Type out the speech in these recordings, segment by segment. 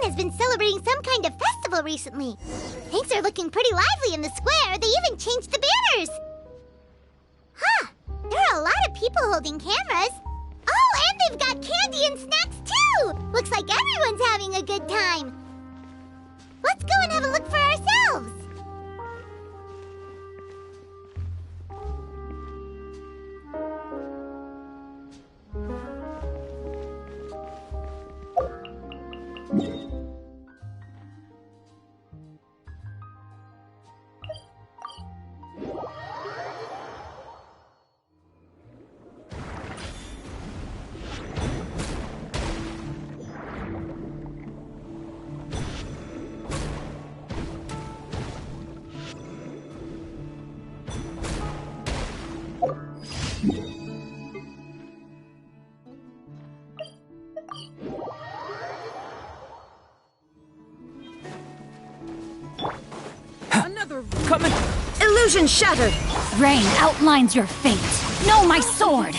has been celebrating some kind of festival recently. Things are looking pretty lively in the square. They even changed the banners. Huh. There are a lot of people holding cameras. Oh, and they've got candy and snacks too! Looks like everyone's having a good time. Let's go and have a look for ourselves. Coming! Illusion shattered! Rain outlines your fate. Know my sword!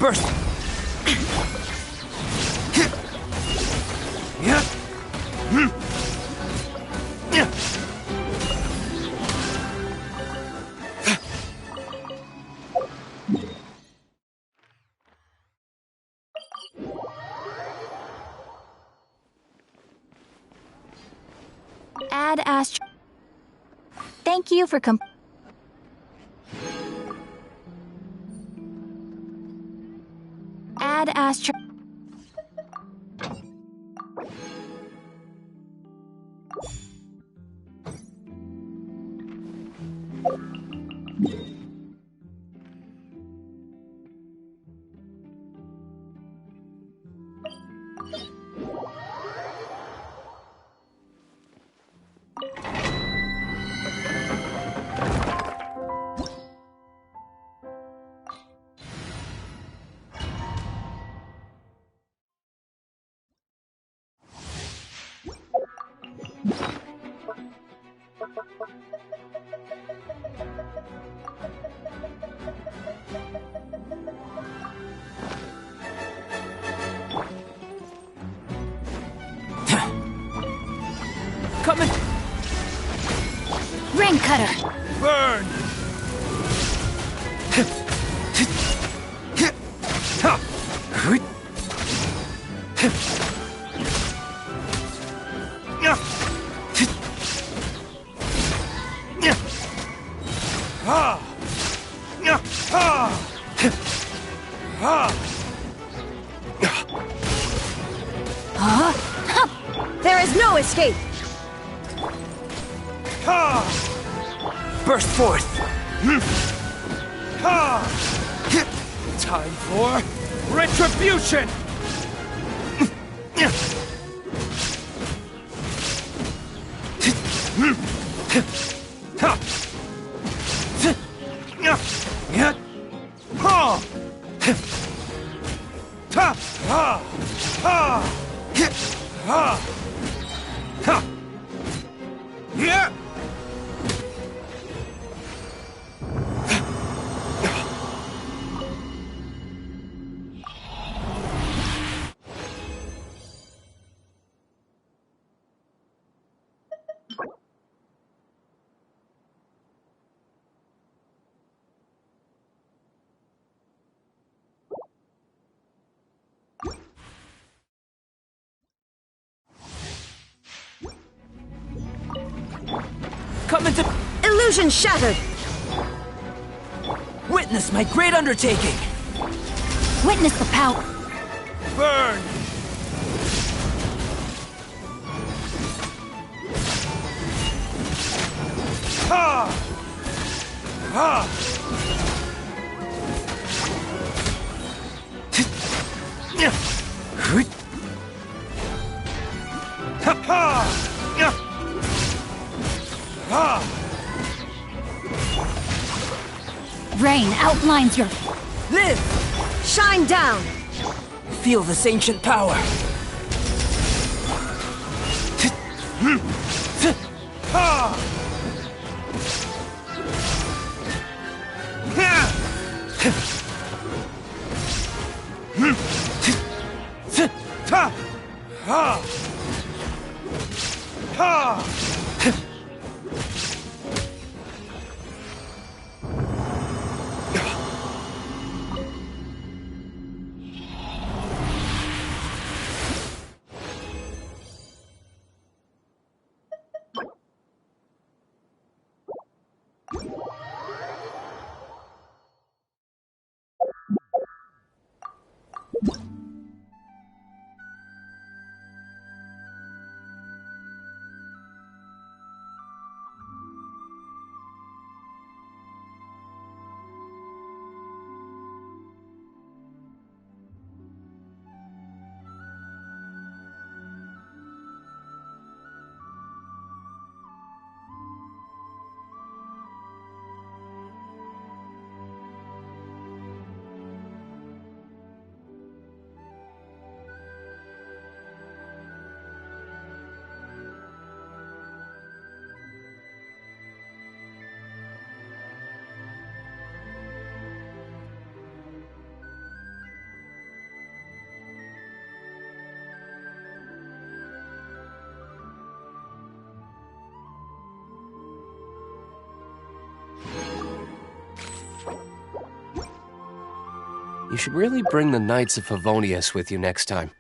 Burst! Yeah. Yeah. Add Astro. Thank you for Add Astro. Coming! Ring Cutter. Burn! There is no escape! Burst forth! Time for retribution! Yeah! Come into... Illusion shattered! Witness my great undertaking! Witness the power. Burn! Ha! Ha! Ha! Ha! Rain outlines your... Live! Shine down! Feel this ancient power! Ha! Ha! Ha! You should really bring the Knights of Favonius with you next time.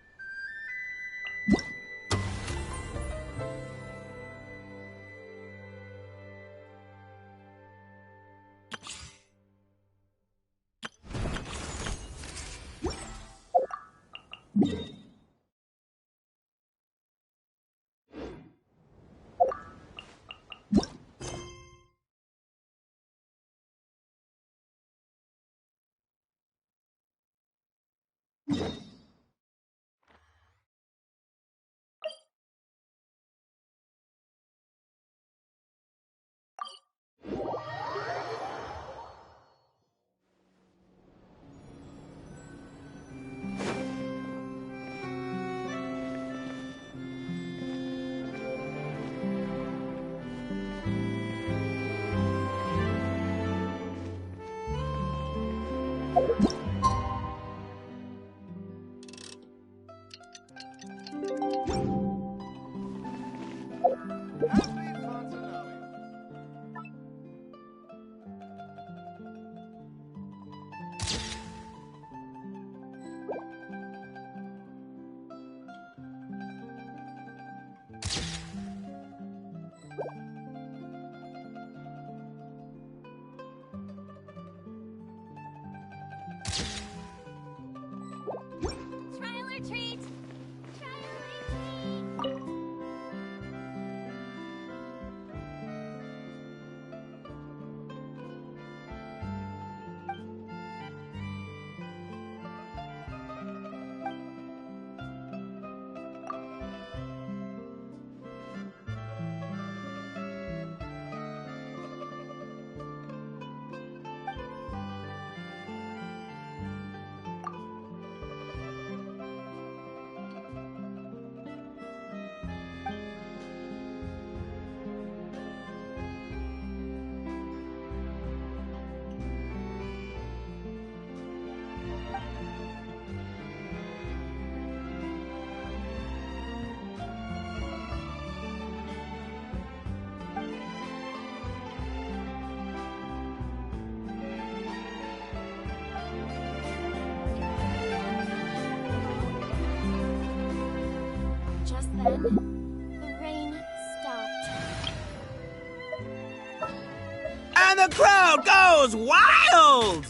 Trial or treat? Trial or treat? Just then, the rain stopped. And the crowd goes wild!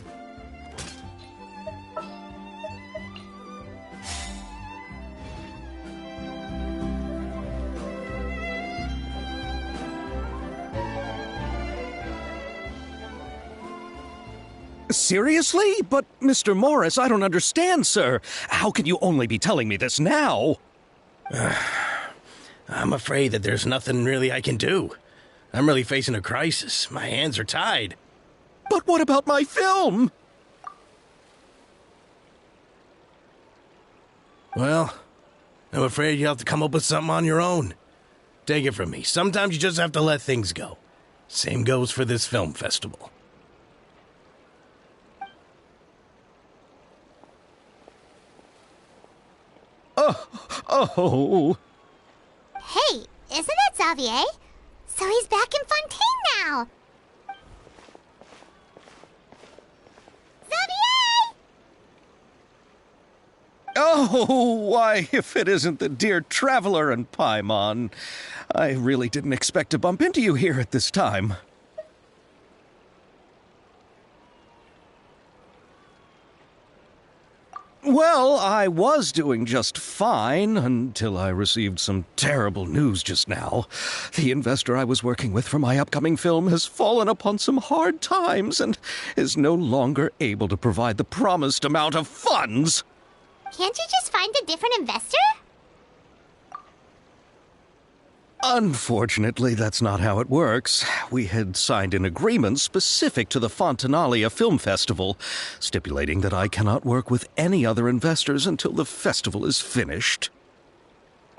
Seriously? But, Mr. Morris, I don't understand, sir. How can you only be telling me this now? I'm afraid that there's nothing really I can do. I'm really facing a crisis. My hands are tied. But what about my film? Well, I'm afraid you'll have to come up with something on your own. Take it from me. Sometimes you just have to let things go. Same goes for this film festival. Oh. Hey, isn't that Xavier? So he's back in Fontaine now. Xavier! Oh, why, if it isn't the dear Traveler and Paimon. I really didn't expect to bump into you here at this time. Well, I was doing just fine until I received some terrible news just now. The investor I was working with for my upcoming film has fallen upon some hard times and is no longer able to provide the promised amount of funds. Can't you just find a different investor? Unfortunately, that's not how it works. We had signed an agreement specific to the Fontanalia Film Festival, stipulating that I cannot work with any other investors until the festival is finished.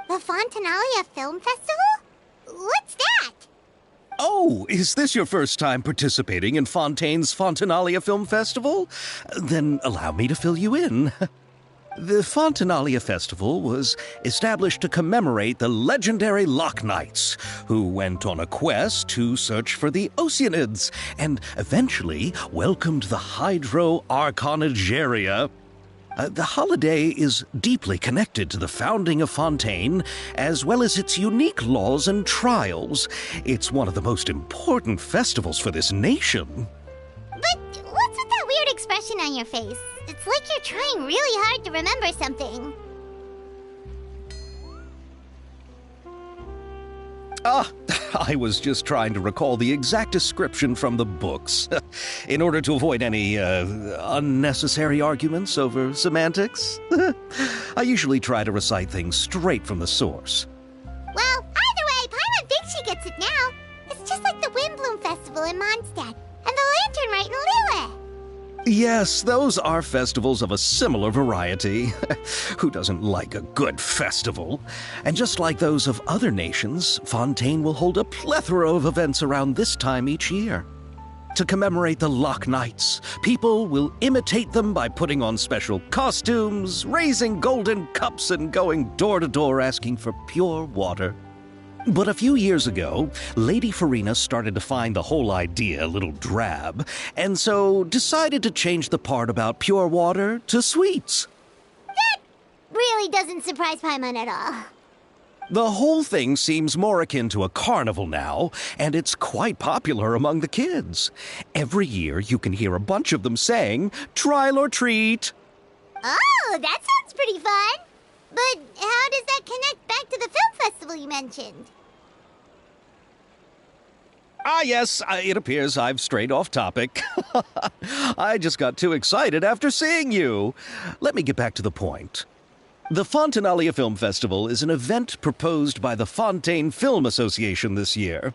The Fontanalia Film Festival? What's that? Oh, is this your first time participating in Fontaine's Fontanalia Film Festival? Then allow me to fill you in. The Fontinalia Festival was established to commemorate the legendary Loch Knights, who went on a quest to search for the Oceanids and eventually welcomed the Hydro Arconageria. The holiday is deeply connected to the founding of Fontaine, as well as its unique laws and trials. It's one of the most important festivals for this nation. But what's with that weird expression on your face? It's like you're trying really hard to remember something. I was just trying to recall the exact description from the books, in order to avoid any unnecessary arguments over semantics. I usually try to recite things straight from the source. Well, either way, Paimon thinks she gets it now. It's just like the Windbloom Festival in Mondstadt, and the Lantern Rite in Liyue. Yes, those are festivals of a similar variety. Who doesn't like a good festival? And just like those of other nations, Fontaine will hold a plethora of events around this time each year. To commemorate the Loch Knights, people will imitate them by putting on special costumes, raising golden cups, and going door to door asking for pure water. But a few years ago, Lady Farina started to find the whole idea a little drab, and so decided to change the part about pure water to sweets. That really doesn't surprise Paimon at all. The whole thing seems more akin to a carnival now, and it's quite popular among the kids. Every year you can hear a bunch of them saying, "Trial or treat." Oh, that sounds pretty fun. But how does that connect back to the film festival you mentioned? Yes, it appears I've strayed off topic. I just got too excited after seeing you. Let me get back to the point. The Fontinalia Film Festival is an event proposed by the Fontaine Film Association this year.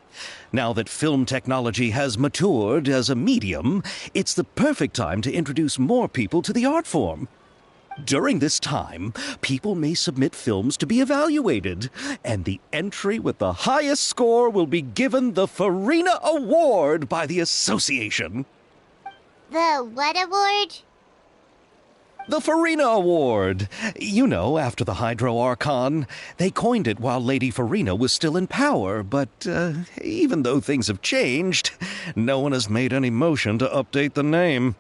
Now that film technology has matured as a medium, it's the perfect time to introduce more people to the art form. During this time, people may submit films to be evaluated, and the entry with the highest score will be given the Farina Award by the association. The what award? The Farina Award. You know, after the Hydro Archon. They coined it while Lady Farina was still in power, but even though things have changed, no one has made any motion to update the name.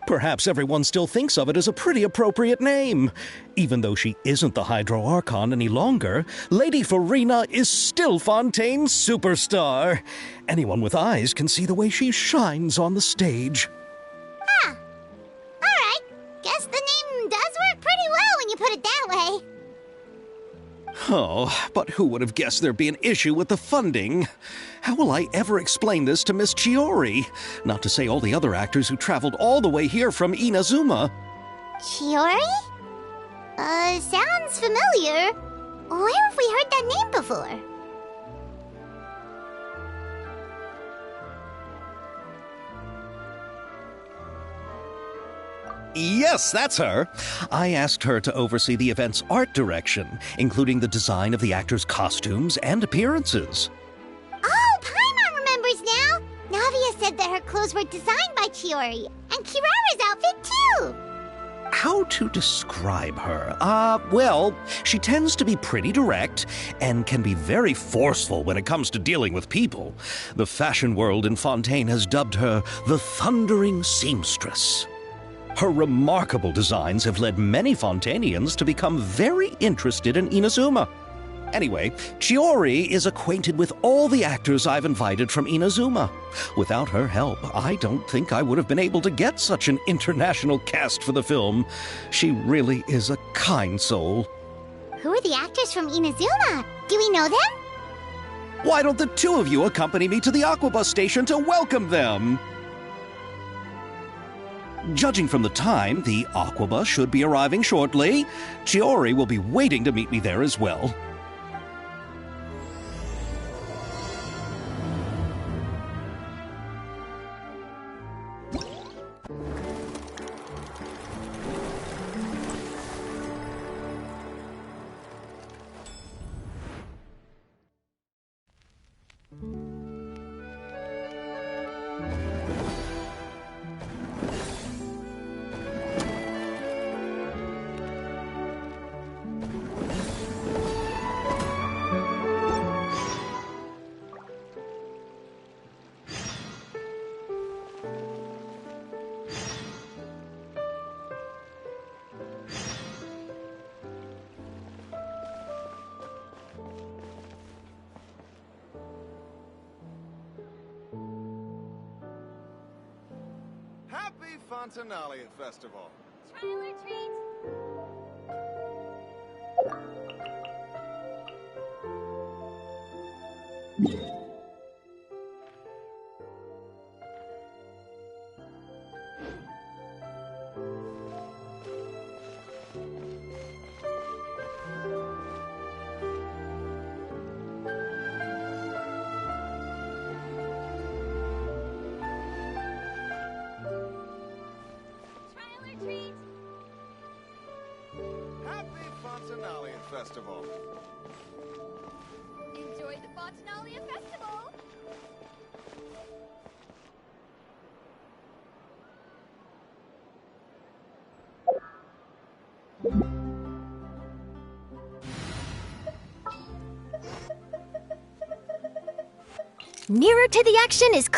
Perhaps everyone still thinks of it as a pretty appropriate name. Even though she isn't the Hydro Archon any longer, Lady Farina is still Fontaine's superstar. Anyone with eyes can see the way she shines on the stage. Huh. Alright. Guess the name does work pretty well when you put it that way. Oh, but who would have guessed there'd be an issue with the funding? How will I ever explain this to Miss Chiori? Not to say all the other actors who traveled all the way here from Inazuma. Chiori? Sounds familiar. Where have we heard that name before? Yes, that's her. I asked her to oversee the event's art direction, including the design of the actors' costumes and appearances. Oh, Paimon remembers now! Navia said that her clothes were designed by Chiori, and Kirara's outfit too! How to describe her? Well, she tends to be pretty direct and can be very forceful when it comes to dealing with people. The fashion world in Fontaine has dubbed her the Thundering Seamstress. Her remarkable designs have led many Fontainians to become very interested in Inazuma. Anyway, Chiori is acquainted with all the actors I've invited from Inazuma. Without her help, I don't think I would have been able to get such an international cast for the film. She really is a kind soul. Who are the actors from Inazuma? Do we know them? Why don't the two of you accompany me to the Aquabus station to welcome them? Judging from the time, the Aquabus should be arriving shortly. Chiori will be waiting to meet me there as well. Fontanalia Festival. Trial or treat? Happy Fontanalia Festival. Enjoy the Fontanalia Festival! Nearer to the action is...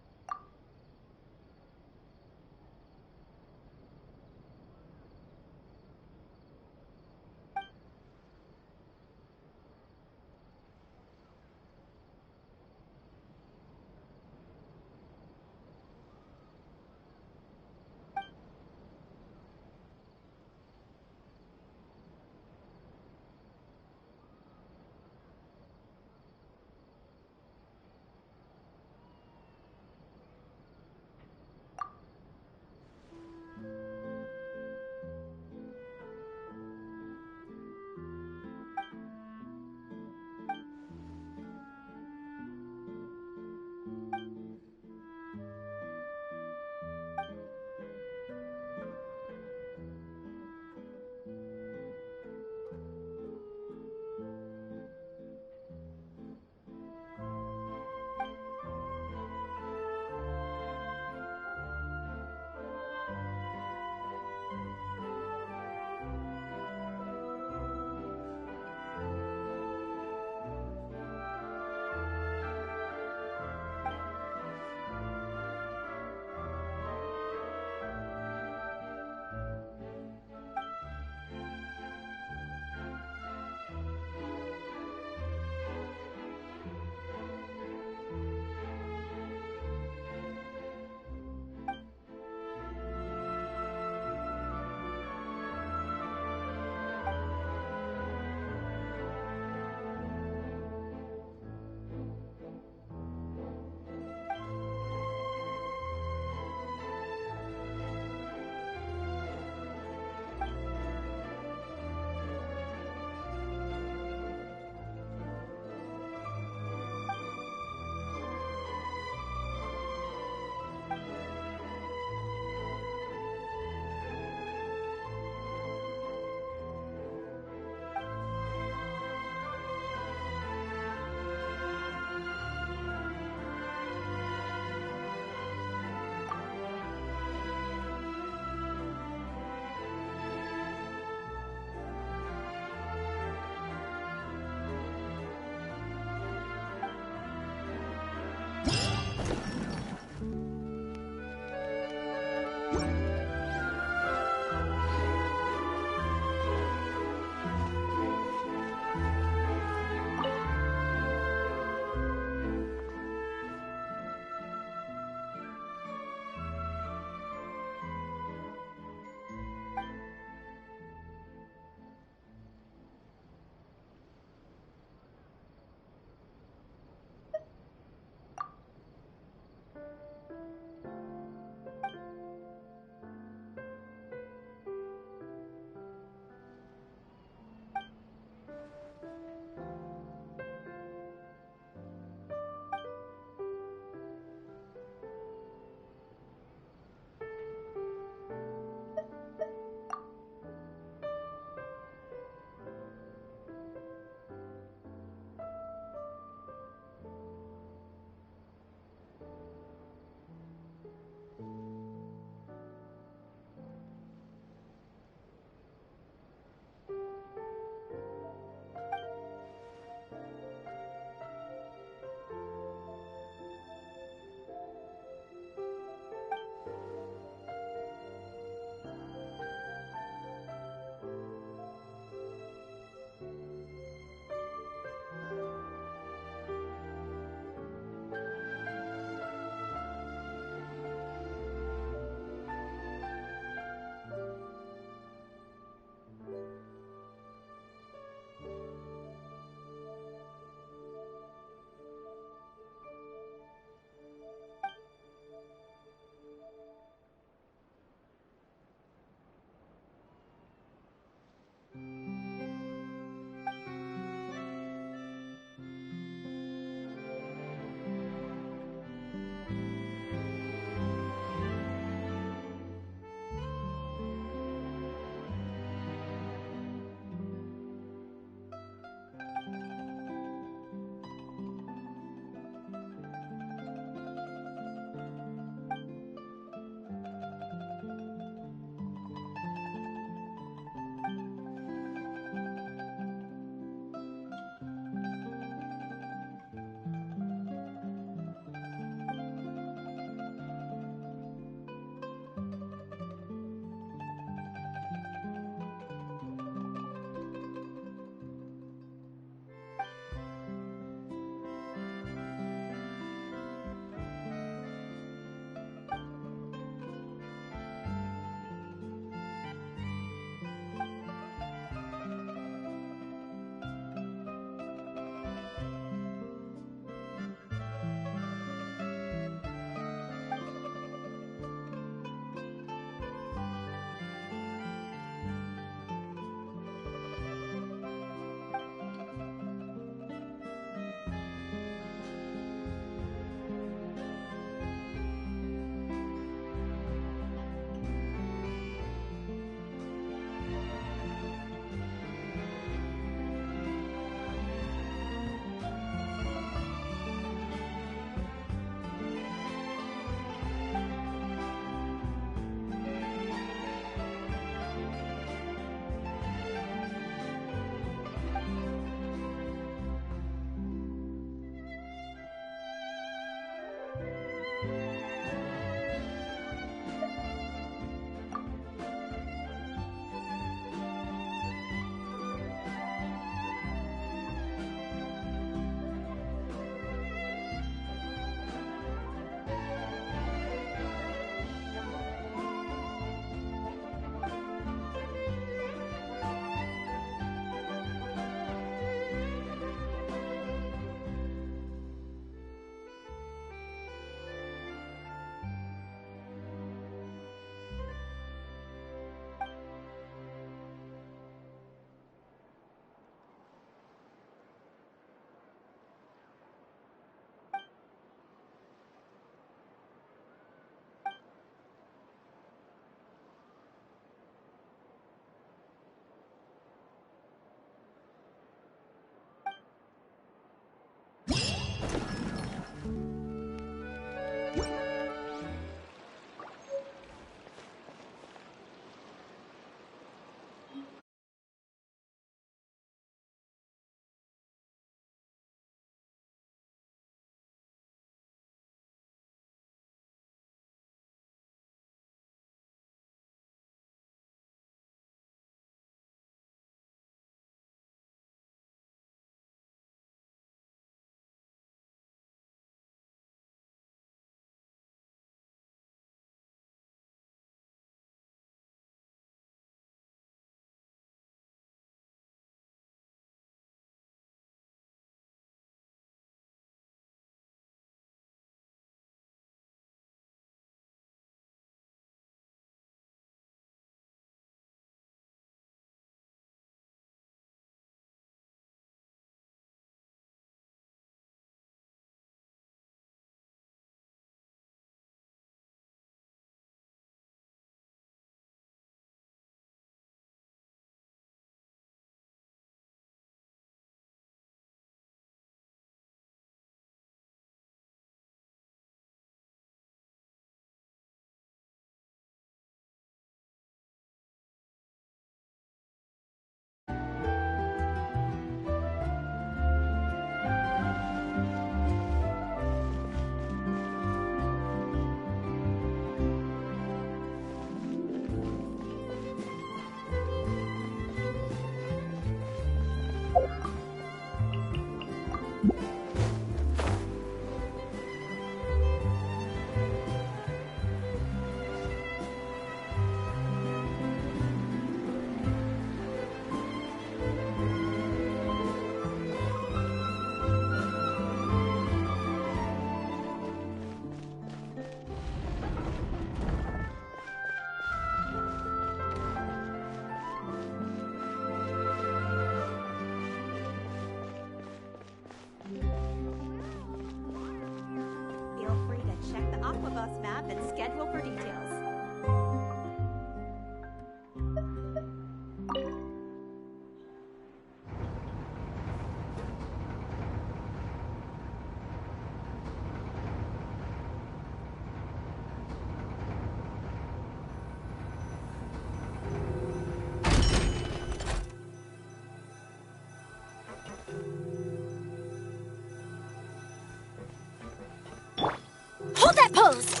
goes!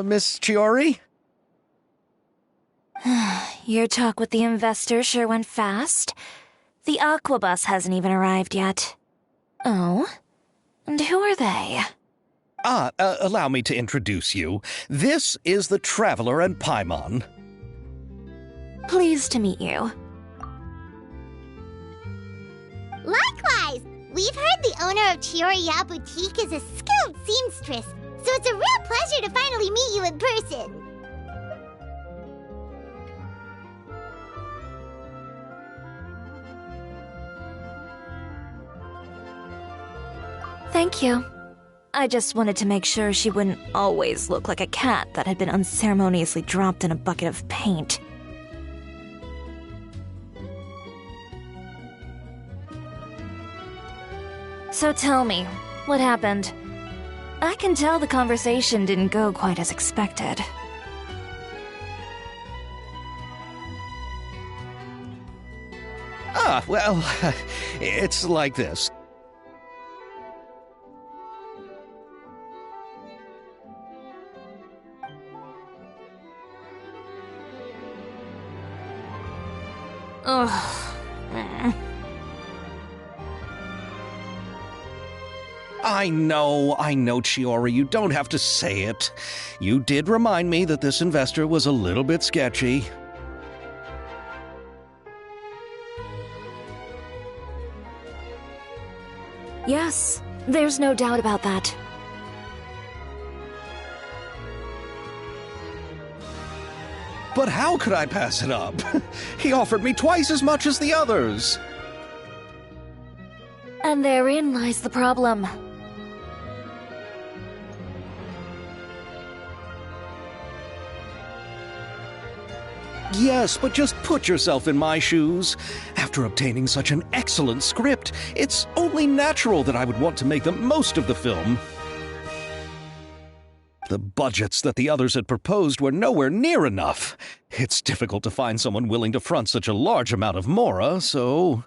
Miss Chiori? Your talk with the investor sure went fast. The Aquabus hasn't even arrived yet. Oh? And who are they? Allow me to introduce you. This is the Traveler and Paimon. Pleased to meet you. Likewise! We've heard the owner of Chioriya Boutique is a skilled seamstress, so it's a real pleasure to finally meet you in person. Thank you. I just wanted to make sure she wouldn't always look like a cat that had been unceremoniously dropped in a bucket of paint. So tell me, what happened? I can tell the conversation didn't go quite as expected. Well, it's like this. Ugh. I know, Chiori, you don't have to say it. You did remind me that this investor was a little bit sketchy. Yes, there's no doubt about that. But how could I pass it up? He offered me twice as much as the others. And therein lies the problem. Yes, but just put yourself in my shoes. After obtaining such an excellent script, it's only natural that I would want to make the most of the film. The budgets that the others had proposed were nowhere near enough. It's difficult to find someone willing to front such a large amount of mora, so...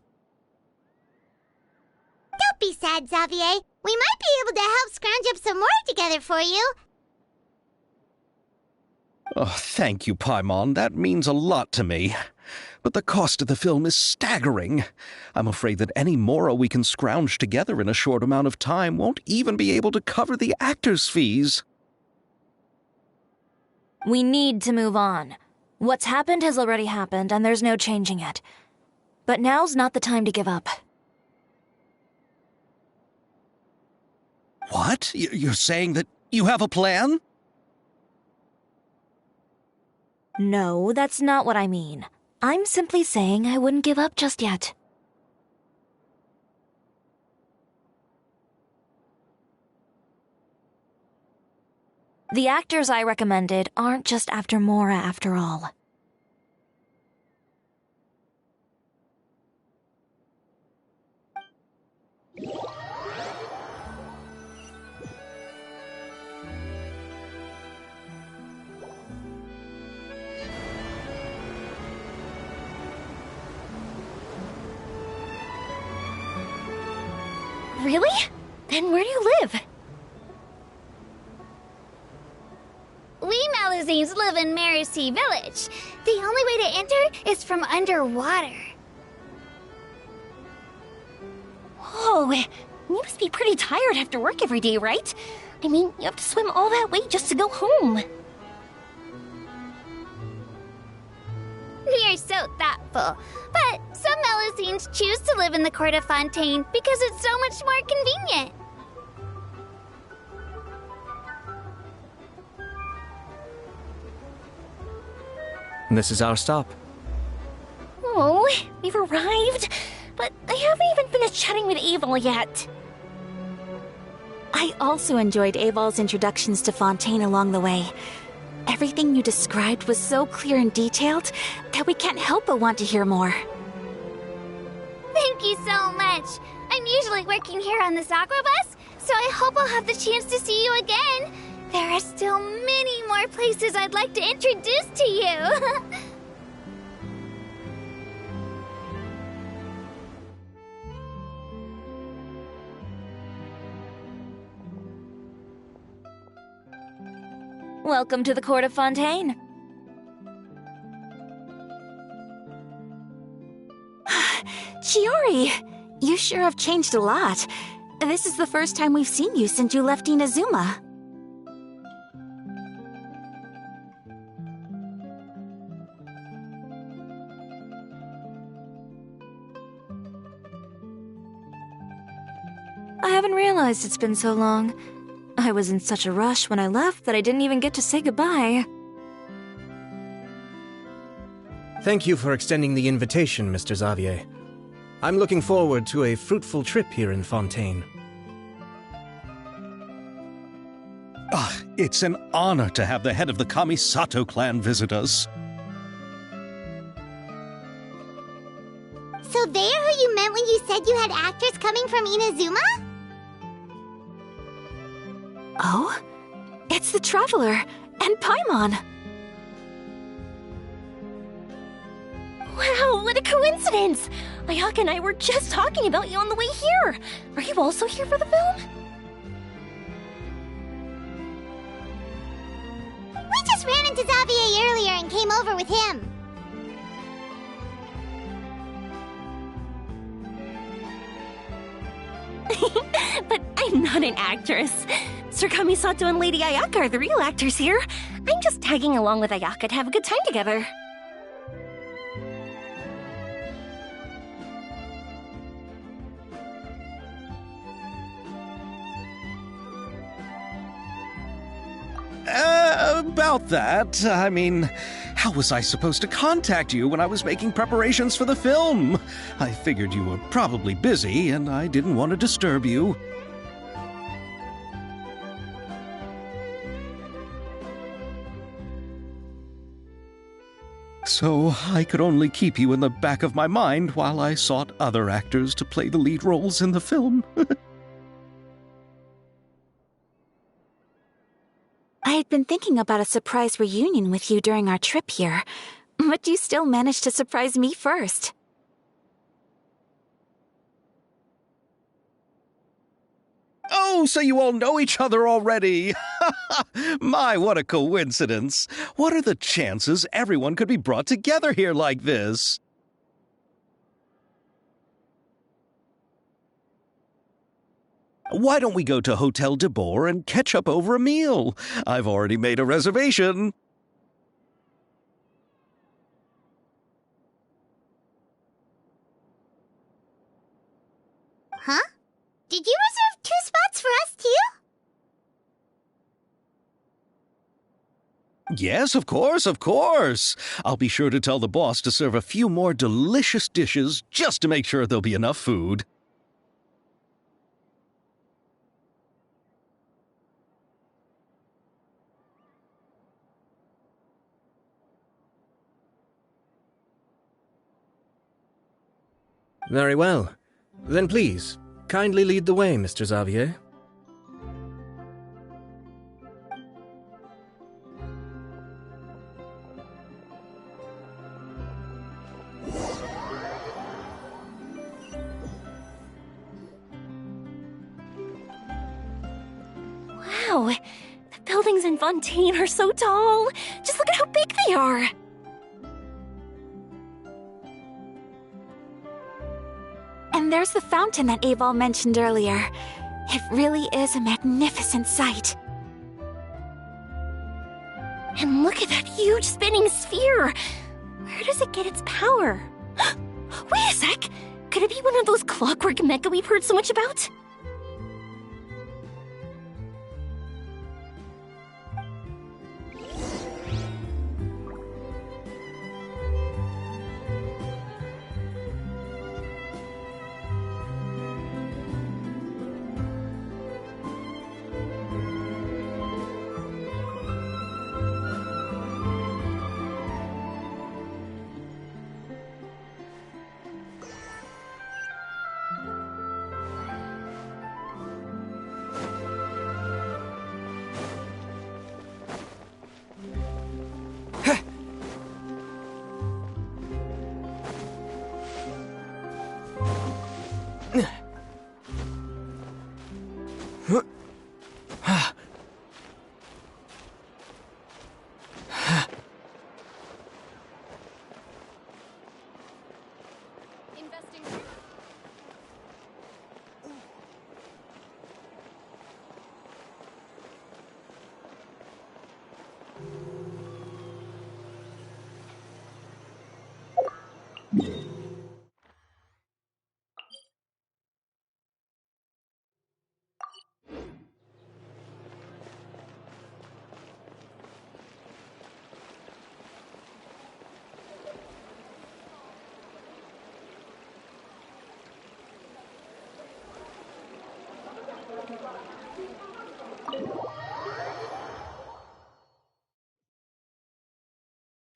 Don't be sad, Xavier. We might be able to help scrounge up some more together for you. Oh, thank you, Paimon. That means a lot to me. But the cost of the film is staggering. I'm afraid that any mora we can scrounge together in a short amount of time won't even be able to cover the actors' fees. We need to move on. What's happened has already happened, and there's no changing it. But now's not the time to give up. What? You're saying that you have a plan? No, that's not what I mean. I'm simply saying I wouldn't give up just yet. The actors I recommended aren't just after Mora after all. Really? Then where do you live? We Malazines live in Marcy Village. The only way to enter is from underwater. Oh, you must be pretty tired after work every day, right? I mean, you have to swim all that way just to go home. We are so thoughtful. But some Malazines choose to live in the Court of Fontaine because it's so much more convenient. This is our stop. Oh, we've arrived, but I haven't even finished chatting with Abel yet. I I also enjoyed Aval's introductions to Fontaine along the way. Everything you described was so clear and detailed that we can't help but want to hear more. Thank you so much. I'm usually working here on this aqua bus, so I hope I'll have the chance to see you again. There are still many more places I'd like to introduce to you. Welcome to the court of Fontaine. Chiori, you sure have changed a lot. This is the first time we've seen you since you left Inazuma. I haven't realized it's been so long. I was in such a rush when I left that I didn't even get to say goodbye. Thank you for extending the invitation, Mr. Xavier. I'm looking forward to a fruitful trip here in Fontaine. It's an honor to have the head of the Kamisato clan visit us. So they're who you meant when you said you had actors coming from Inazuma? Oh? It's the Traveler and Paimon. Wow, what a coincidence! Ayaka and I were just talking about you on the way here. Are you also here for the film? We just ran into Xavier earlier and came over with him. But I'm not an actress. Sir Kamisato and Lady Ayaka are the real actors here. I'm just tagging along with Ayaka to have a good time together. About that, I mean, how was I supposed to contact you when I was making preparations for the film? I figured you were probably busy, and I didn't want to disturb you. So I could only keep you in the back of my mind while I sought other actors to play the lead roles in the film. I had been thinking about a surprise reunion with you during our trip here, but you still managed to surprise me first. Oh, so you all know each other already! My, what a coincidence! What are the chances everyone could be brought together here like this? Why don't we go to Hotel de Boer and catch up over a meal? I've already made a reservation. Huh? Did you reserve 2 spots for us, too? Yes, of course, of course. I'll be sure to tell the boss to serve a few more delicious dishes just to make sure there'll be enough food. Very well. Then please, kindly lead the way, Mr. Xavier. Wow, the buildings in Fontaine are so tall. Just look at how big they are. And there's the fountain that Aval mentioned earlier. It really is a magnificent sight. And look at that huge spinning sphere. Where does it get its power? Wait a sec. Could it be one of those clockwork mecha we've heard so much about?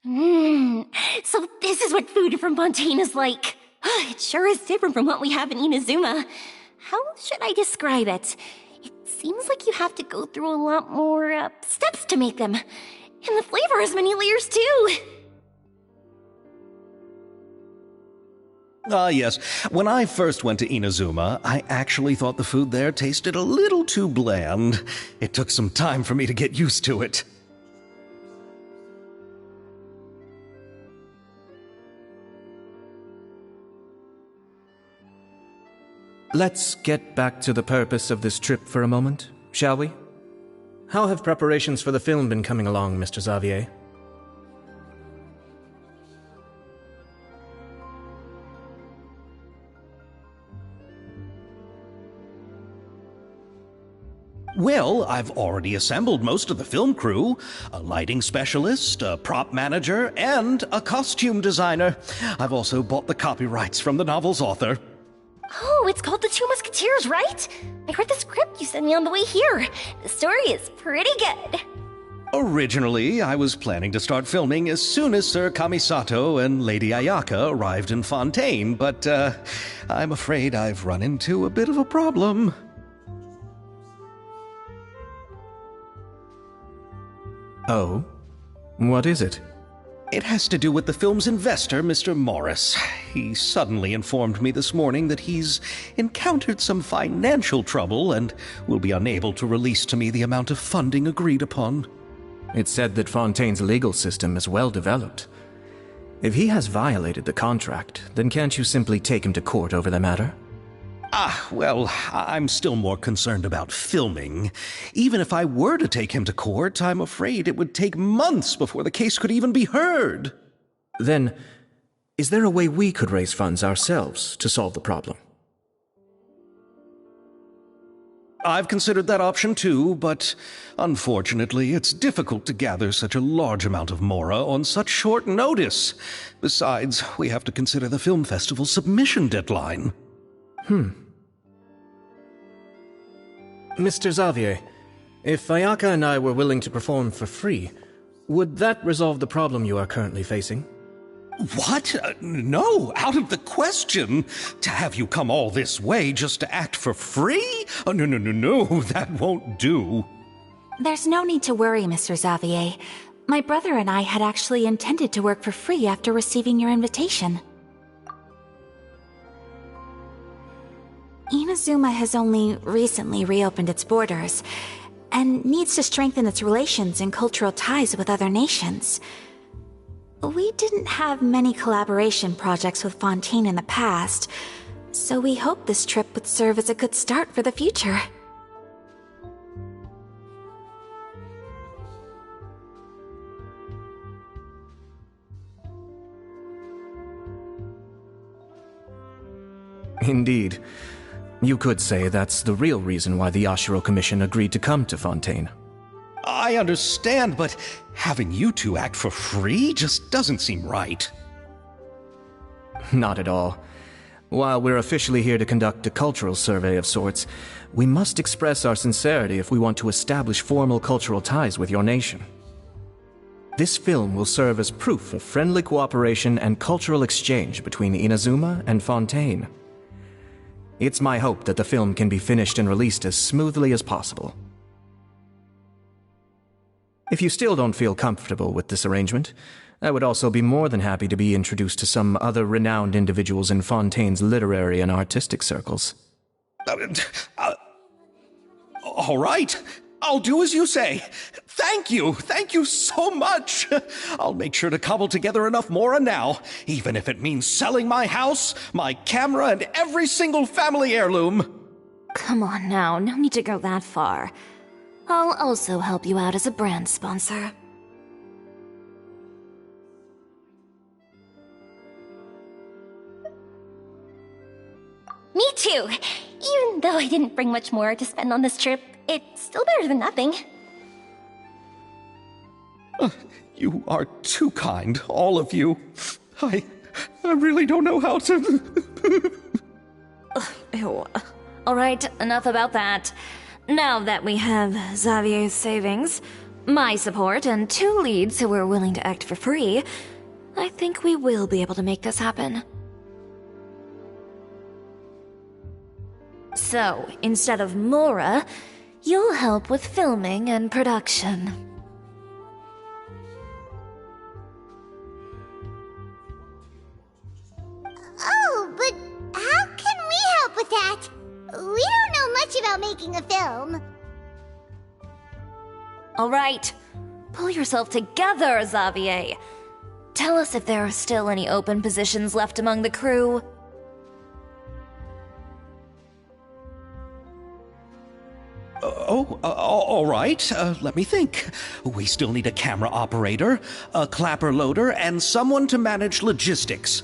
So this is what food from Fontaine is like. It sure is different from what we have in Inazuma. How should I describe it? It seems like you have to go through a lot more steps to make them. And the flavor has many layers too. Yes. When I first went to Inazuma, I actually thought the food there tasted a little too bland. It took some time for me to get used to it. Let's get back to the purpose of this trip for a moment, shall we? How have preparations for the film been coming along, Mr. Xavier? Well, I've already assembled most of the film crew. A lighting specialist, a prop manager, and a costume designer. I've also bought the copyrights from the novel's author. Oh, it's called The Two Musketeers, right? I read the script you sent me on the way here. The story is pretty good. Originally, I was planning to start filming as soon as Sir Kamisato and Lady Ayaka arrived in Fontaine, but I'm afraid I've run into a bit of a problem. Oh? What is it? It has to do with the film's investor, Mr. Morris. He suddenly informed me this morning that he's encountered some financial trouble and will be unable to release to me the amount of funding agreed upon. It's said that Fontaine's legal system is well developed. If he has violated the contract, then can't you simply take him to court over the matter? Well, I'm still more concerned about filming. Even if I were to take him to court, I'm afraid it would take months before the case could even be heard. Then, is there a way we could raise funds ourselves to solve the problem? I've considered that option too, but unfortunately, it's difficult to gather such a large amount of mora on such short notice. Besides, we have to consider the film festival's submission deadline. Mr. Xavier, if Ayaka and I were willing to perform for free, would that resolve the problem you are currently facing? What? No, out of the question. To have you come all this way just to act for free? Oh, no, that won't do. There's no need to worry, Mr. Xavier. My brother and I had actually intended to work for free after receiving your invitation. Inazuma has only recently reopened its borders, and needs to strengthen its relations and cultural ties with other nations. We didn't have many collaboration projects with Fontaine in the past, so we hoped this trip would serve as a good start for the future. Indeed. You could say that's the real reason why the Yashiro Commission agreed to come to Fontaine. I understand, but having you two act for free just doesn't seem right. Not at all. While we're officially here to conduct a cultural survey of sorts, we must express our sincerity if we want to establish formal cultural ties with your nation. This film will serve as proof of friendly cooperation and cultural exchange between Inazuma and Fontaine. It's my hope that the film can be finished and released as smoothly as possible. If you still don't feel comfortable with this arrangement, I would also be more than happy to be introduced to some other renowned individuals in Fontaine's literary and artistic circles. All right. I'll do as you say. Thank you so much. I'll make sure to cobble together enough mora now, even if it means selling my house, my camera, and every single family heirloom. Come on now, no need to go that far. I'll also help you out as a brand sponsor. Me too. Even though I didn't bring much more to spend on this trip, it's still better than nothing. You are too kind, all of you. I really don't know how to... Ew. Alright, enough about that. Now that we have Xavier's savings, my support and 2 leads who are willing to act for free, I think we will be able to make this happen. So, instead of Mora, you'll help with filming and production. Oh, but how can we help with that? We don't know much about making a film. Alright, pull yourself together, Xavier. Tell us if there are still any open positions left among the crew. All right. Let me think. We still need a camera operator, a clapper loader, and someone to manage logistics.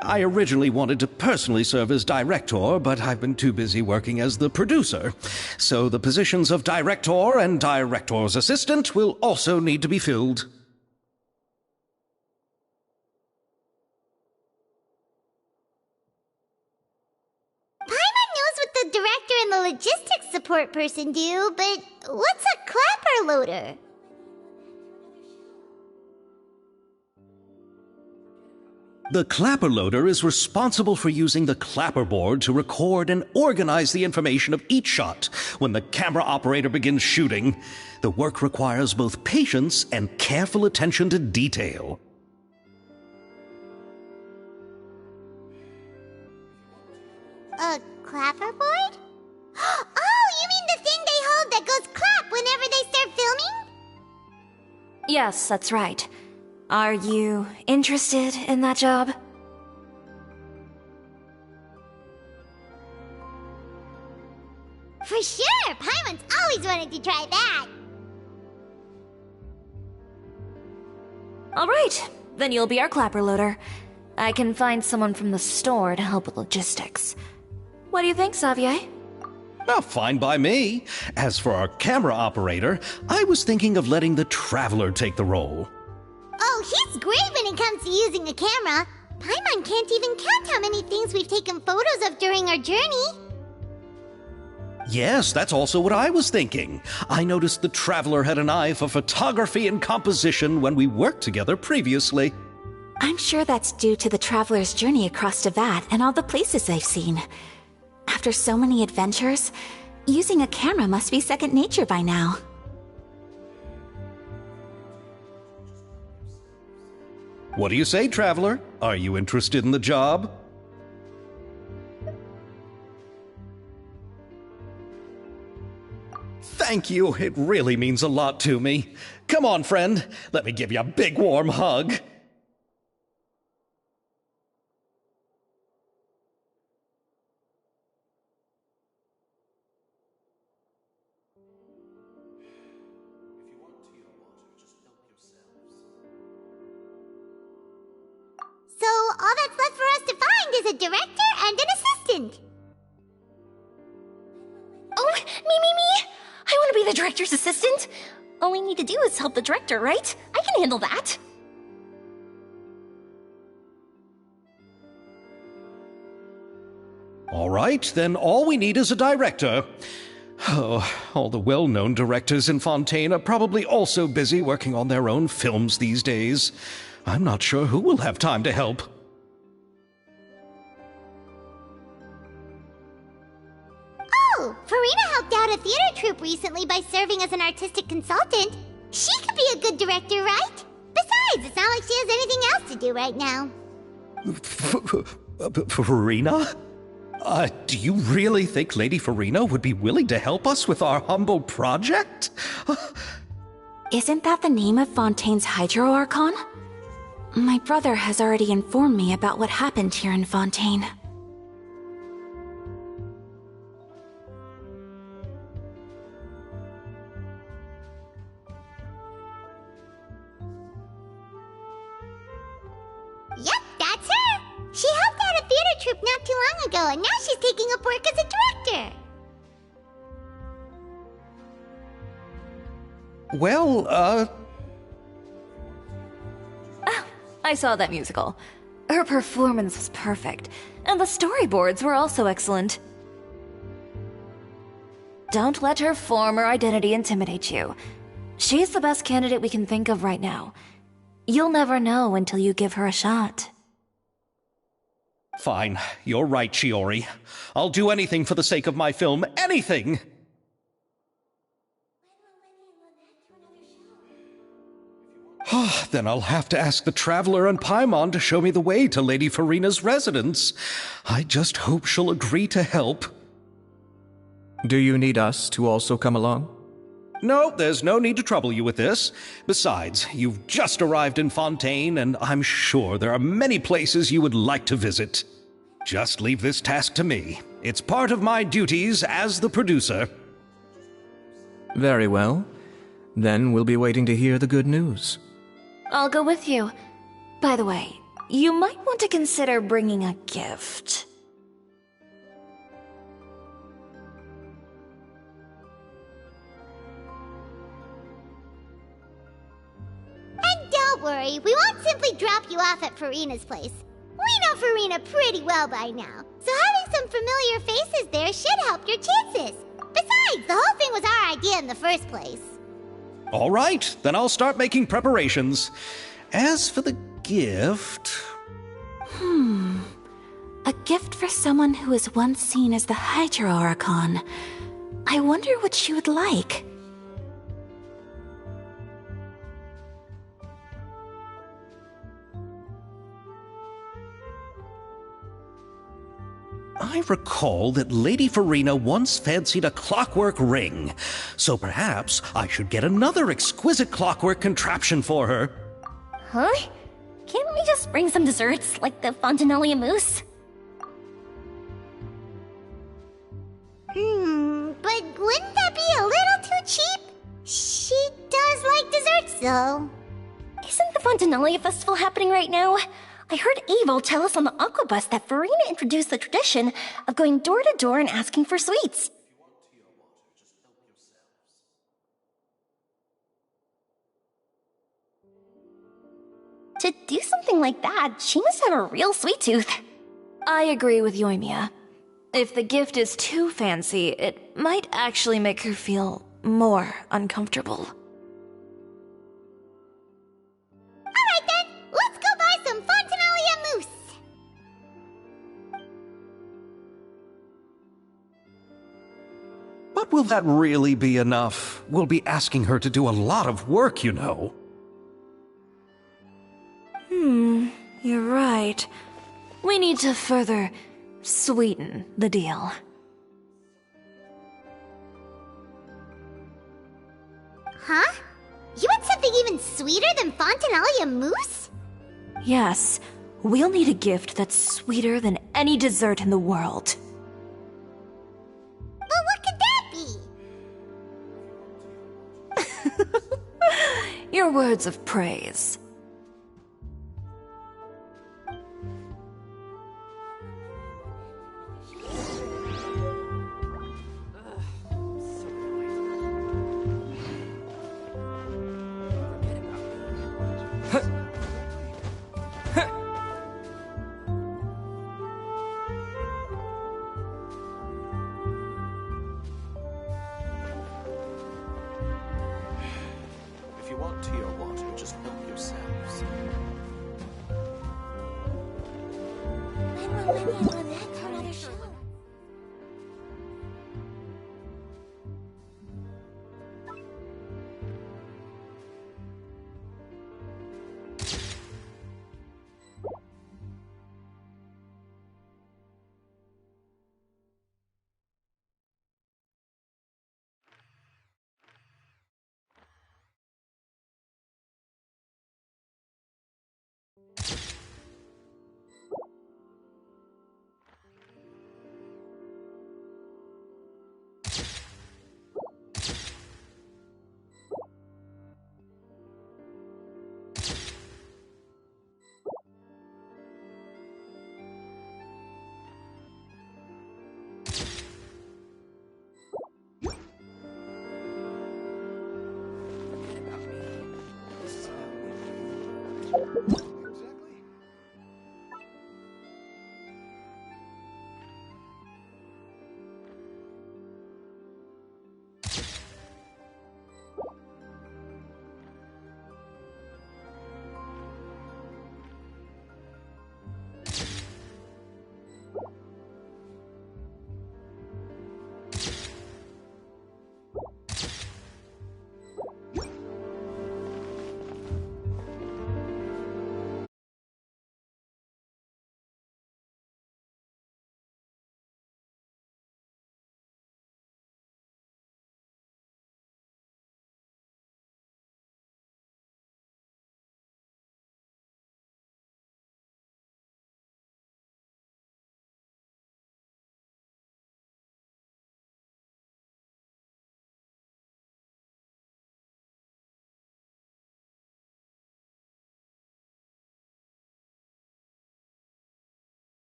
I originally wanted to personally serve as director, but I've been too busy working as the producer. So the positions of director and director's assistant will also need to be filled. Paimon knows what the director and the logistics support person do, but what's a clapper loader? The clapper loader is responsible for using the clapperboard to record and organize the information of each shot when the camera operator begins shooting. The work requires both patience and careful attention to detail. A clapperboard? Oh, you mean the thing they hold that goes clap whenever they start filming? Yes, that's right. Are you interested in that job? For sure! Paimon's always wanted to try that! Alright, then you'll be our clapper loader. I can find someone from the store to help with logistics. What do you think, Xavier? Oh, fine by me. As for our camera operator, I was thinking of letting the Traveler take the role. Oh, he's great when it comes to using a camera. Paimon can't even count how many things we've taken photos of during our journey. Yes, that's also what I was thinking. I noticed the Traveler had an eye for photography and composition when we worked together previously. I'm sure that's due to the Traveler's journey across Teyvat and all the places they've seen. After so many adventures, using a camera must be second nature by now. What do you say, Traveler? Are you interested in the job? Thank you. It really means a lot to me. Come on, friend. Let me give you a big warm hug. So all that's left for us to find is a director and an assistant. Oh, me! I want to be the director's assistant. All we need to do is help the director, right? I can handle that. All right, then all we need is a director. Oh, all the well-known directors in Fontaine are probably also busy working on their own films these days. I'm not sure who will have time to help. Oh, Farina helped out a theater troupe recently by serving as an artistic consultant. She could be a good director, right? Besides, it's not like she has anything else to do right now. Farina? Do you really think Lady Farina would be willing to help us with our humble project? Isn't that the name of Fontaine's Hydro Archon? My brother has already informed me about what happened here in Fontaine. Yep, that's her! She helped out a theater troupe not too long ago, and now she's taking up work as a director. Well, I saw that musical. Her performance was perfect, and the storyboards were also excellent. don't let her form or identity intimidate you. She's the best candidate we can think of right now. You'll never know until you give her a shot. Fine, you're right, Shiori. I'll do anything for the sake of my film. Anything! Then I'll have to ask the Traveler and Paimon to show me the way to Lady Farina's residence. I just hope she'll agree to help. Do you need us to also come along? No, there's no need to trouble you with this. Besides, you've just arrived in Fontaine, and I'm sure there are many places you would like to visit. Just leave this task to me. It's part of my duties as the producer. Very well. Then we'll be waiting to hear the good news. I'll go with you. By the way, you might want to consider bringing a gift. And don't worry, we won't simply drop you off at Farina's place. We know Farina pretty well by now, so having some familiar faces there should help your chances. Besides, the whole thing was our idea in the first place. All right, then I'll start making preparations. As for the gift... A gift for someone who was once seen as the Hydra Oricon. I wonder what she would like. I recall that Lady Farina once fancied a clockwork ring, so perhaps I should get another exquisite clockwork contraption for her. Huh? Can't we just bring some desserts, like the Fontinalia mousse? But wouldn't that be a little too cheap? She does like desserts, though. Isn't the Fontinalia festival happening right now? I heard Evil tell us on the Aquabus that Farina introduced the tradition of going door to door and asking for sweets. To do something like that, she must have a real sweet tooth. I agree with Yoimiya. If the gift is too fancy, it might actually make her feel more uncomfortable. Alright then, let's go buy some Fontinalia mousse! But will that really be enough? We'll be asking her to do a lot of work, you know. You're right. We need to further sweeten the deal. Huh? You want something even sweeter than Fontinalia mousse? Yes, we'll need a gift that's sweeter than any dessert in the world. But what could that be? Your words of praise. If you want tea or water, just help yourselves.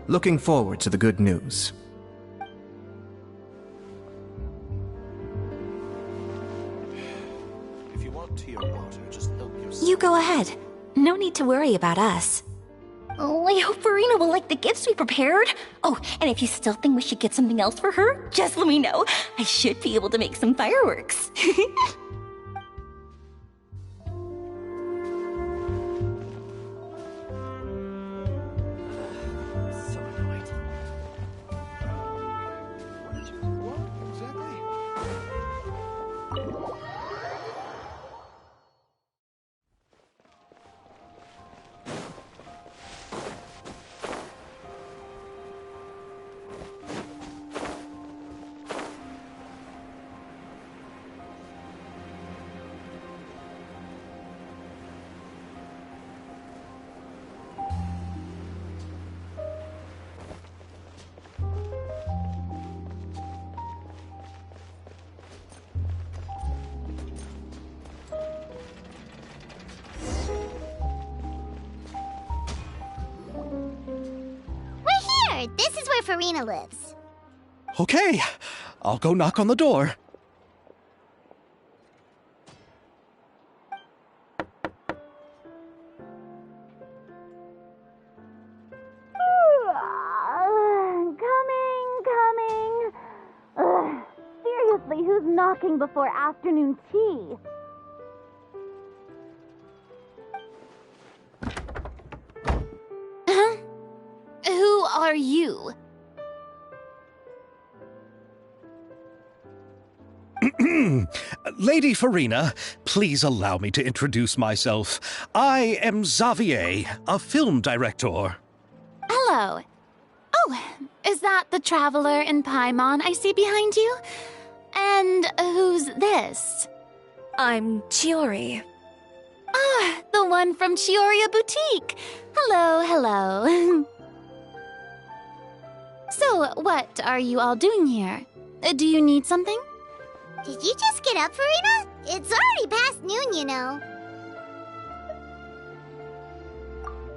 Looking forward to the good news. If you want tea or water, just help yourself. You go ahead. No need to worry about us. Oh, I hope Farina will like the gifts we prepared. Oh, and if you still think we should get something else for her, just let me know. I should be able to make some fireworks. So annoyed. What exactly? We're here! This is where Farina lives. Okay, I'll go knock on the door. Coming. Seriously, who's knocking before afternoon tea? Huh? Who are you? Lady Farina, please allow me to introduce myself. I am Xavier, a film director. Hello. Oh, is that the traveler in Paimon I see behind you? And who's this? I'm Chiori. Ah, the one from Chioria Boutique. Hello, hello. So, what are you all doing here? Do you need something? Did you just get up, Farina? It's already past noon, you know.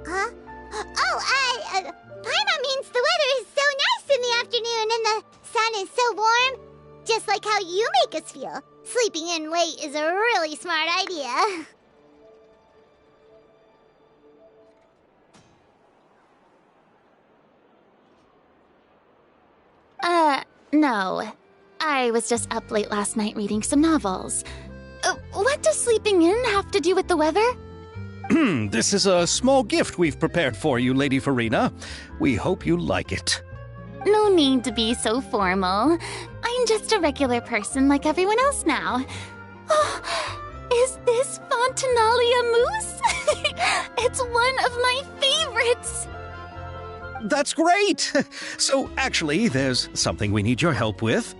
Huh? Oh, Paimon means the weather is so nice in the afternoon and the sun is so warm. Just like how you make us feel. Sleeping in late is a really smart idea. No. I was just up late last night reading some novels. What does sleeping in have to do with the weather? This is a small gift we've prepared for you, Lady Farina. We hope you like it. No need to be so formal. I'm just a regular person like everyone else now. Oh, is this Fontinalia mousse? It's one of my favorites. That's great! So, actually, there's something we need your help with.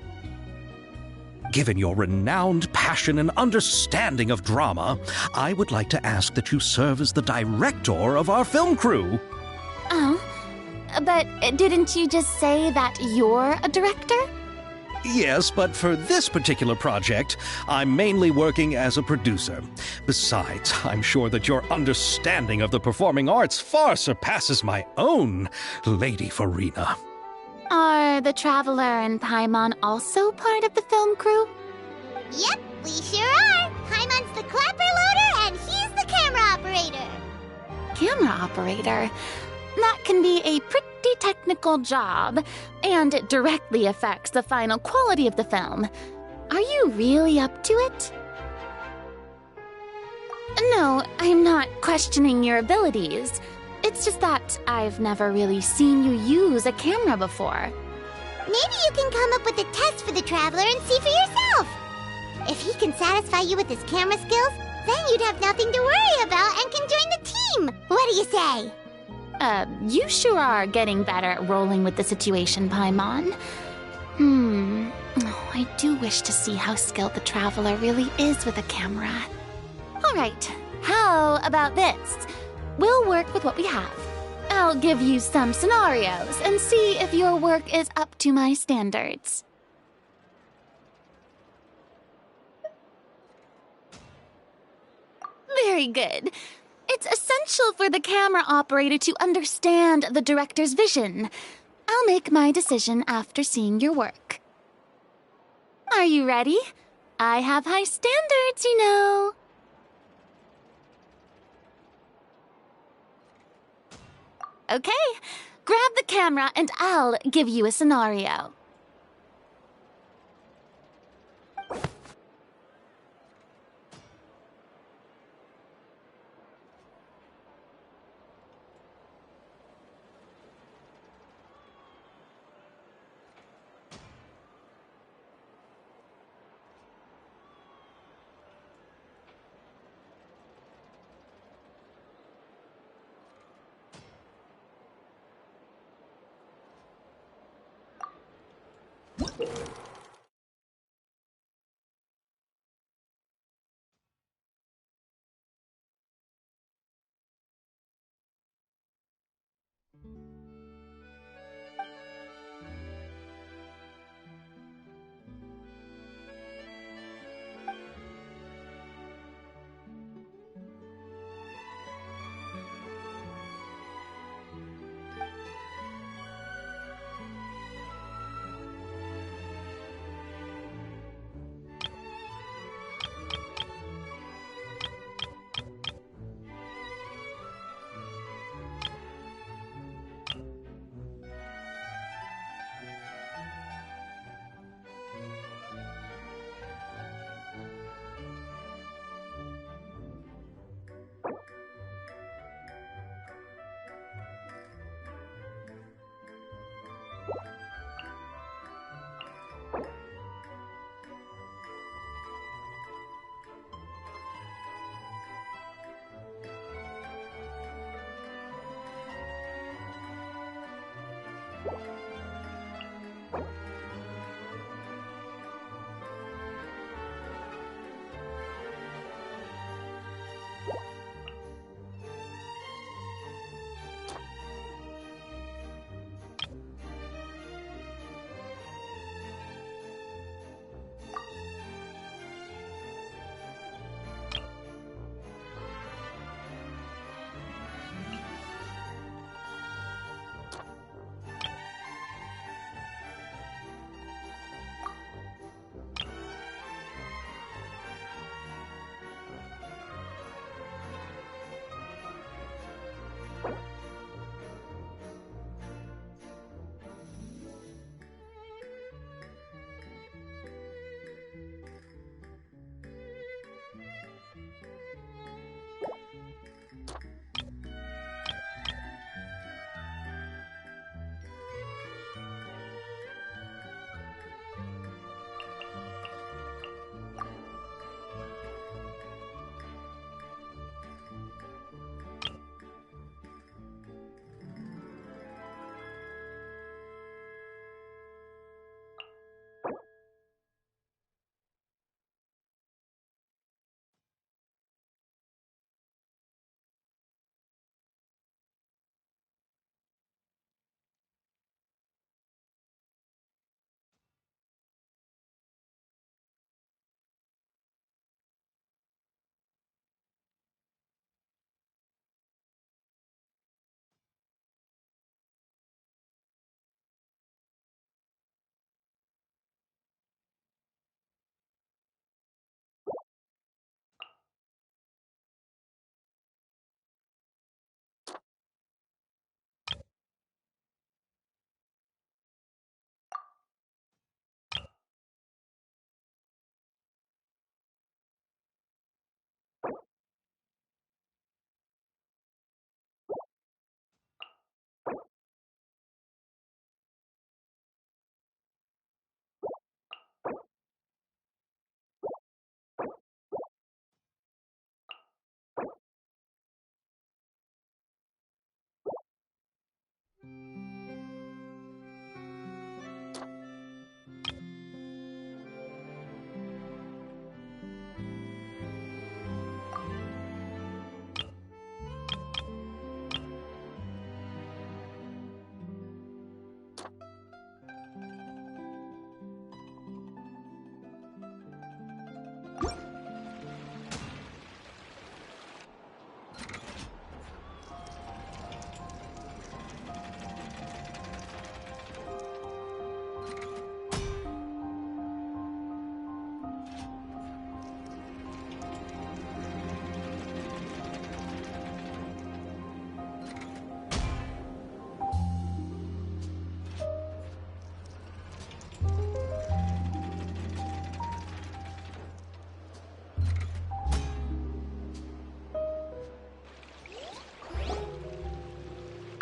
Given your renowned passion and understanding of drama, I would like to ask that you serve as the director of our film crew. Oh, but didn't you just say that you're a director? Yes, but for this particular project, I'm mainly working as a producer. Besides, I'm sure that your understanding of the performing arts far surpasses my own, Lady Farina. Are the Traveler and Paimon also part of the film crew? Yep, we sure are. Paimon's the clapper loader and he's the camera operator. Camera operator? That can be a pretty technical job, and it directly affects the final quality of the film. Are you really up to it? No, I'm not questioning your abilities. It's just that I've never really seen you use a camera before. Maybe you can come up with a test for the Traveler and see for yourself. If he can satisfy you with his camera skills, then you'd have nothing to worry about and can join the team. What do you say? You sure are getting better at rolling with the situation, Paimon. Oh, I do wish to see how skilled the Traveler really is with a camera. All right, how about this? We'll work with what we have. I'll give you some scenarios and see if your work is up to my standards. Very good. It's essential for the camera operator to understand the director's vision. I'll make my decision after seeing your work. Are you ready? I have high standards, you know. Okay, grab the camera and I'll give you a scenario.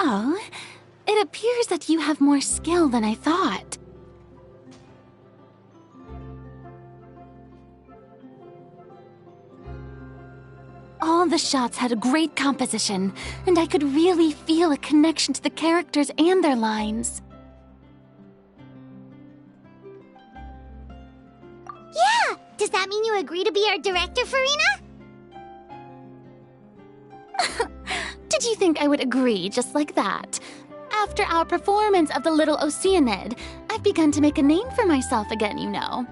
Oh, it appears that you have more skill than I thought. All the shots had a great composition, and I could really feel a connection to the characters and their lines. Yeah! Does that mean you agree to be our director, Farina? Did you think I would agree just like that? After our performance of The Little Oceanid, I've begun to make a name for myself again, you know.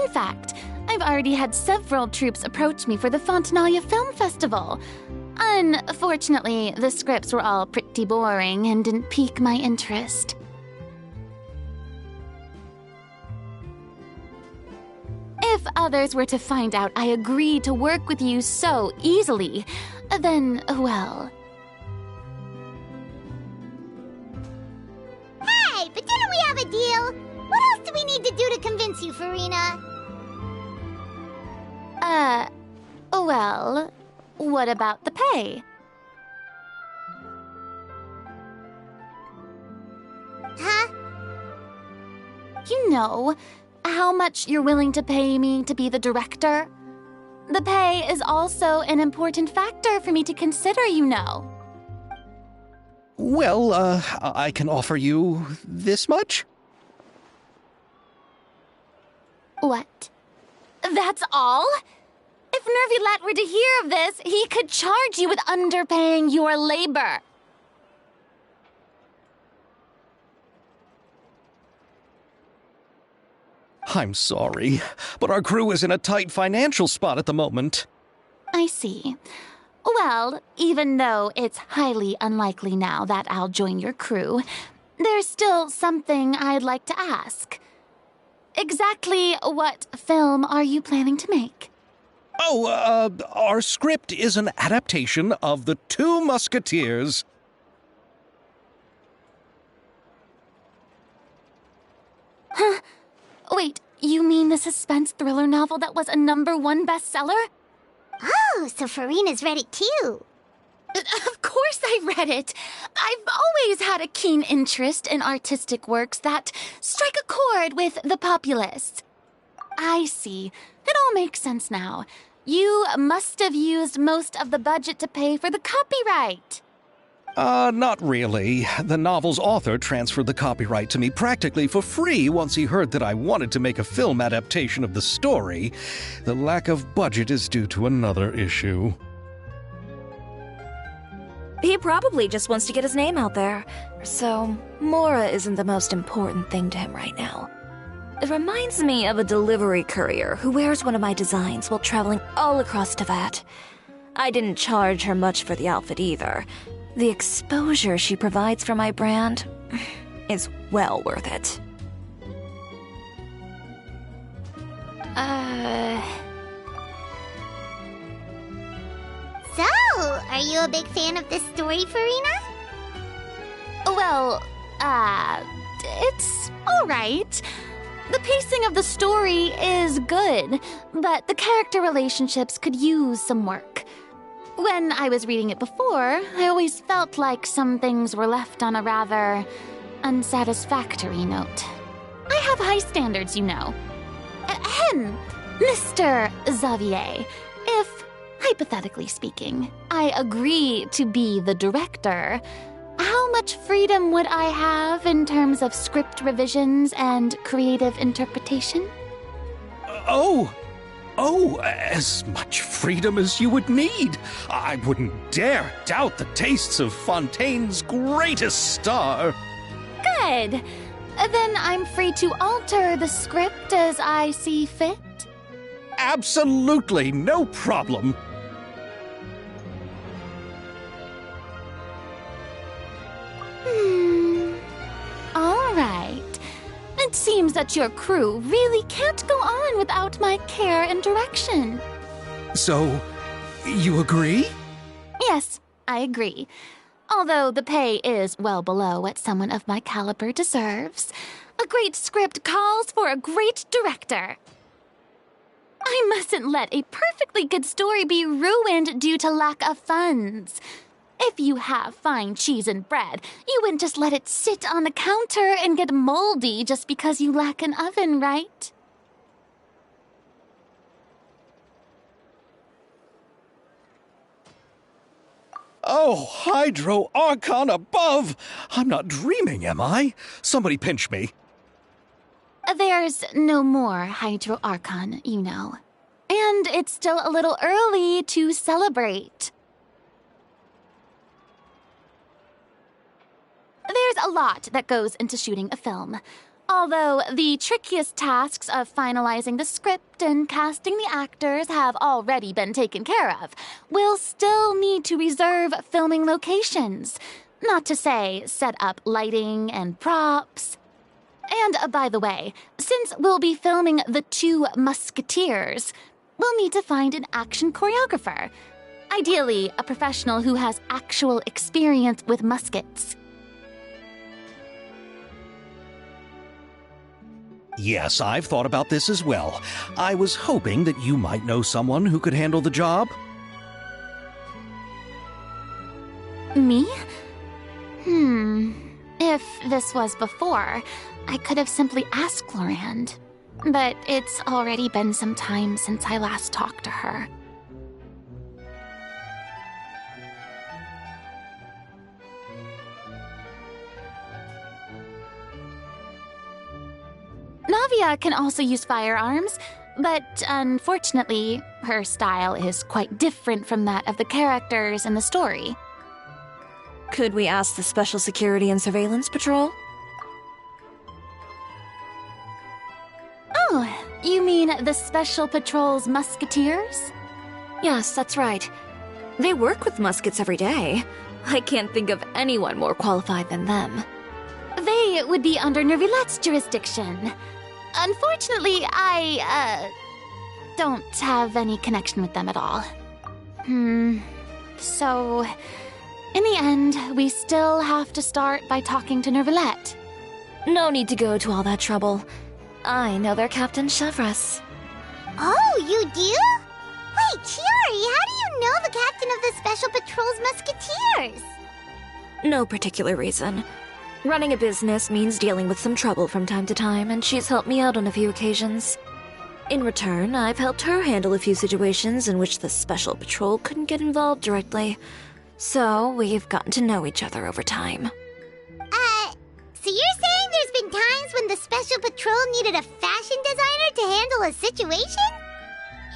In fact, I've already had several troops approach me for the Fontanalia Film Festival. Unfortunately, the scripts were all pretty boring and didn't pique my interest. If others were to find out I agreed to work with you so easily, then, well... Hey, but didn't we have a deal? What else do we need to do to convince you, Farina? Well, what about the pay? Huh? You know, how much you're willing to pay me to be the director? The pay is also an important factor for me to consider, you know. Well, I can offer you this much? What? That's all? If Nervulat were to hear of this, he could charge you with underpaying your labor. I'm sorry, but our crew is in a tight financial spot at the moment. I see. Well, even though it's highly unlikely now that I'll join your crew, there's still something I'd like to ask. Exactly what film are you planning to make? Oh, our script is an adaptation of The Two Musketeers. Huh? Wait, you mean the suspense thriller novel that was a #1 bestseller? Oh, so Farina's read it too. Of course I read it. I've always had a keen interest in artistic works that strike a chord with the populace. I see. It all makes sense now. You must have used most of the budget to pay for the copyright. Not really. The novel's author transferred the copyright to me practically for free once he heard that I wanted to make a film adaptation of the story. The lack of budget is due to another issue. He probably just wants to get his name out there. So, Mora isn't the most important thing to him right now. It reminds me of a delivery courier who wears one of my designs while traveling all across Teyvat. I didn't charge her much for the outfit either. The exposure she provides for my brand is well worth it. So, are you a big fan of this story, Farina? Well, it's alright. The pacing of the story is good, but the character relationships could use some work. When I was reading it before, I always felt like some things were left on a rather unsatisfactory note. I have high standards, you know. Ahem, Mr. Xavier, if, hypothetically speaking, I agree to be the director, how much freedom would I have in terms of script revisions and creative interpretation? Oh, as much freedom as you would need. I wouldn't dare doubt the tastes of Fontaine's greatest star. Good. Then I'm free to alter the script as I see fit? Absolutely, no problem. All right. It seems that your crew really can't go on without my care and direction. So, you agree? Yes, I agree. Although the pay is well below what someone of my caliber deserves. A great script calls for a great director. I mustn't let a perfectly good story be ruined due to lack of funds. If you have fine cheese and bread, you wouldn't just let it sit on the counter and get moldy just because you lack an oven, right? Oh, Hydro Archon above! I'm not dreaming, am I? Somebody pinch me. There's no more Hydro Archon, you know. And it's still a little early to celebrate. There's a lot that goes into shooting a film. Although the trickiest tasks of finalizing the script and casting the actors have already been taken care of, we'll still need to reserve filming locations. Not to say set up lighting and props. And by the way, since we'll be filming the 2 Musketeers, we'll need to find an action choreographer. Ideally, a professional who has actual experience with muskets. Yes, I've thought about this as well. I was hoping that you might know someone who could handle the job. Me? If this was before, I could have simply asked Glorand. But it's already been some time since I last talked to her. Navia can also use firearms, but unfortunately, her style is quite different from that of the characters in the story. Could we ask the Special Security and Surveillance Patrol? Oh, you mean the Special Patrol's Musketeers? Yes, that's right. They work with muskets every day. I can't think of anyone more qualified than them. They would be under Nervilette's jurisdiction. Unfortunately, I, don't have any connection with them at all. So, in the end, we still have to start by talking to Nervilette. No need to go to all that trouble. I know their Captain Chevres. Oh, you do? Wait, Chiori, how do you know the captain of the Special Patrol's Musketeers? No particular reason. Running a business means dealing with some trouble from time to time, and she's helped me out on a few occasions. In return, I've helped her handle a few situations in which the Special Patrol couldn't get involved directly. So, we've gotten to know each other over time. So you're saying there's been times when the Special Patrol needed a fashion designer to handle a situation?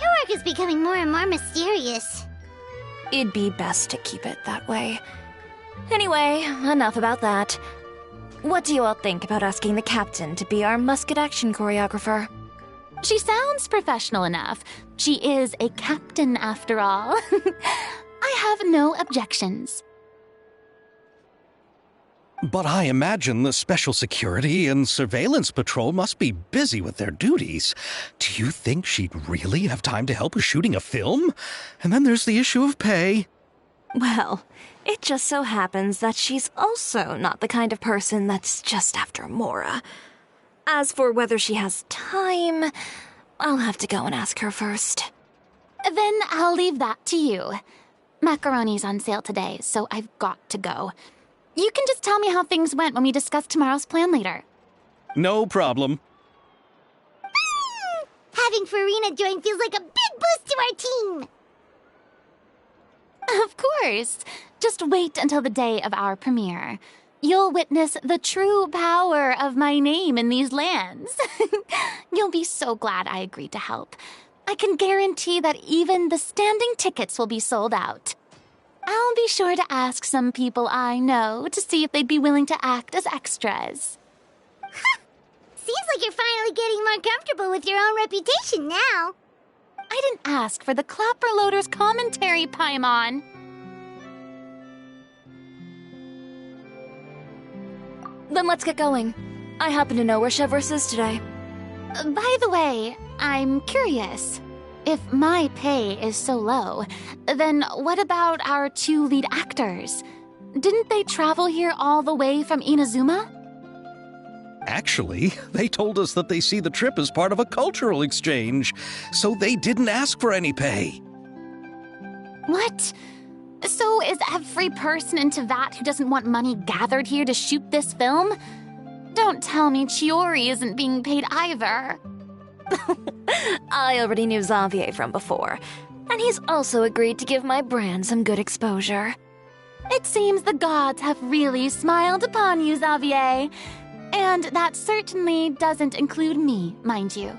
Your work is becoming more and more mysterious. It'd be best to keep it that way. Anyway, enough about that. What do you all think about asking the captain to be our musket action choreographer? She sounds professional enough. She is a captain, after all. I have no objections. But I imagine the Special Security and Surveillance Patrol must be busy with their duties. Do you think she'd really have time to help with shooting a film? And then there's the issue of pay. Well, it just so happens that she's also not the kind of person that's just after Mora. As for whether she has time, I'll have to go and ask her first. Then I'll leave that to you. Macaroni's on sale today, so I've got to go. You can just tell me how things went when we discuss tomorrow's plan later. No problem. Having Farina join feels like a big boost to our team! Of course. Just wait until the day of our premiere. You'll witness the true power of my name in these lands. You'll be so glad I agreed to help. I can guarantee that even the standing tickets will be sold out. I'll be sure to ask some people I know to see if they'd be willing to act as extras. Seems like you're finally getting more comfortable with your own reputation now. I didn't ask for the Clapper Loader's commentary, Paimon. Then let's get going. I happen to know where Chevres is today. By the way, I'm curious. If my pay is so low, then what about our 2 lead actors? Didn't they travel here all the way from Inazuma? Actually, they told us that they see the trip as part of a cultural exchange, so they didn't ask for any pay. What? So is every person in Tevat who doesn't want money gathered here to shoot this film? Don't tell me Chiori isn't being paid either. I already knew Xavier from before, and he's also agreed to give my brand some good exposure. It seems the gods have really smiled upon you, Xavier. And that certainly doesn't include me, mind you.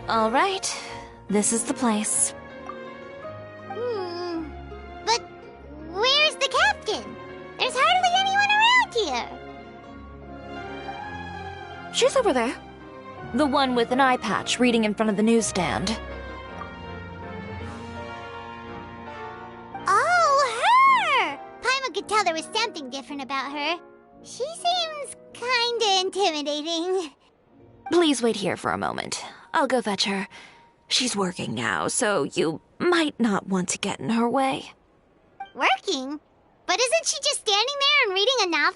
All right, this is the place. But where's the captain? There's hardly anyone around here. She's over there. The one with an eye patch reading in front of the newsstand. Oh, her! Paimon could tell there was something different about her. She seems kinda intimidating. Please wait here for a moment. I'll go fetch her. She's working now, so you might not want to get in her way. Working? But isn't she just standing there and reading a novel?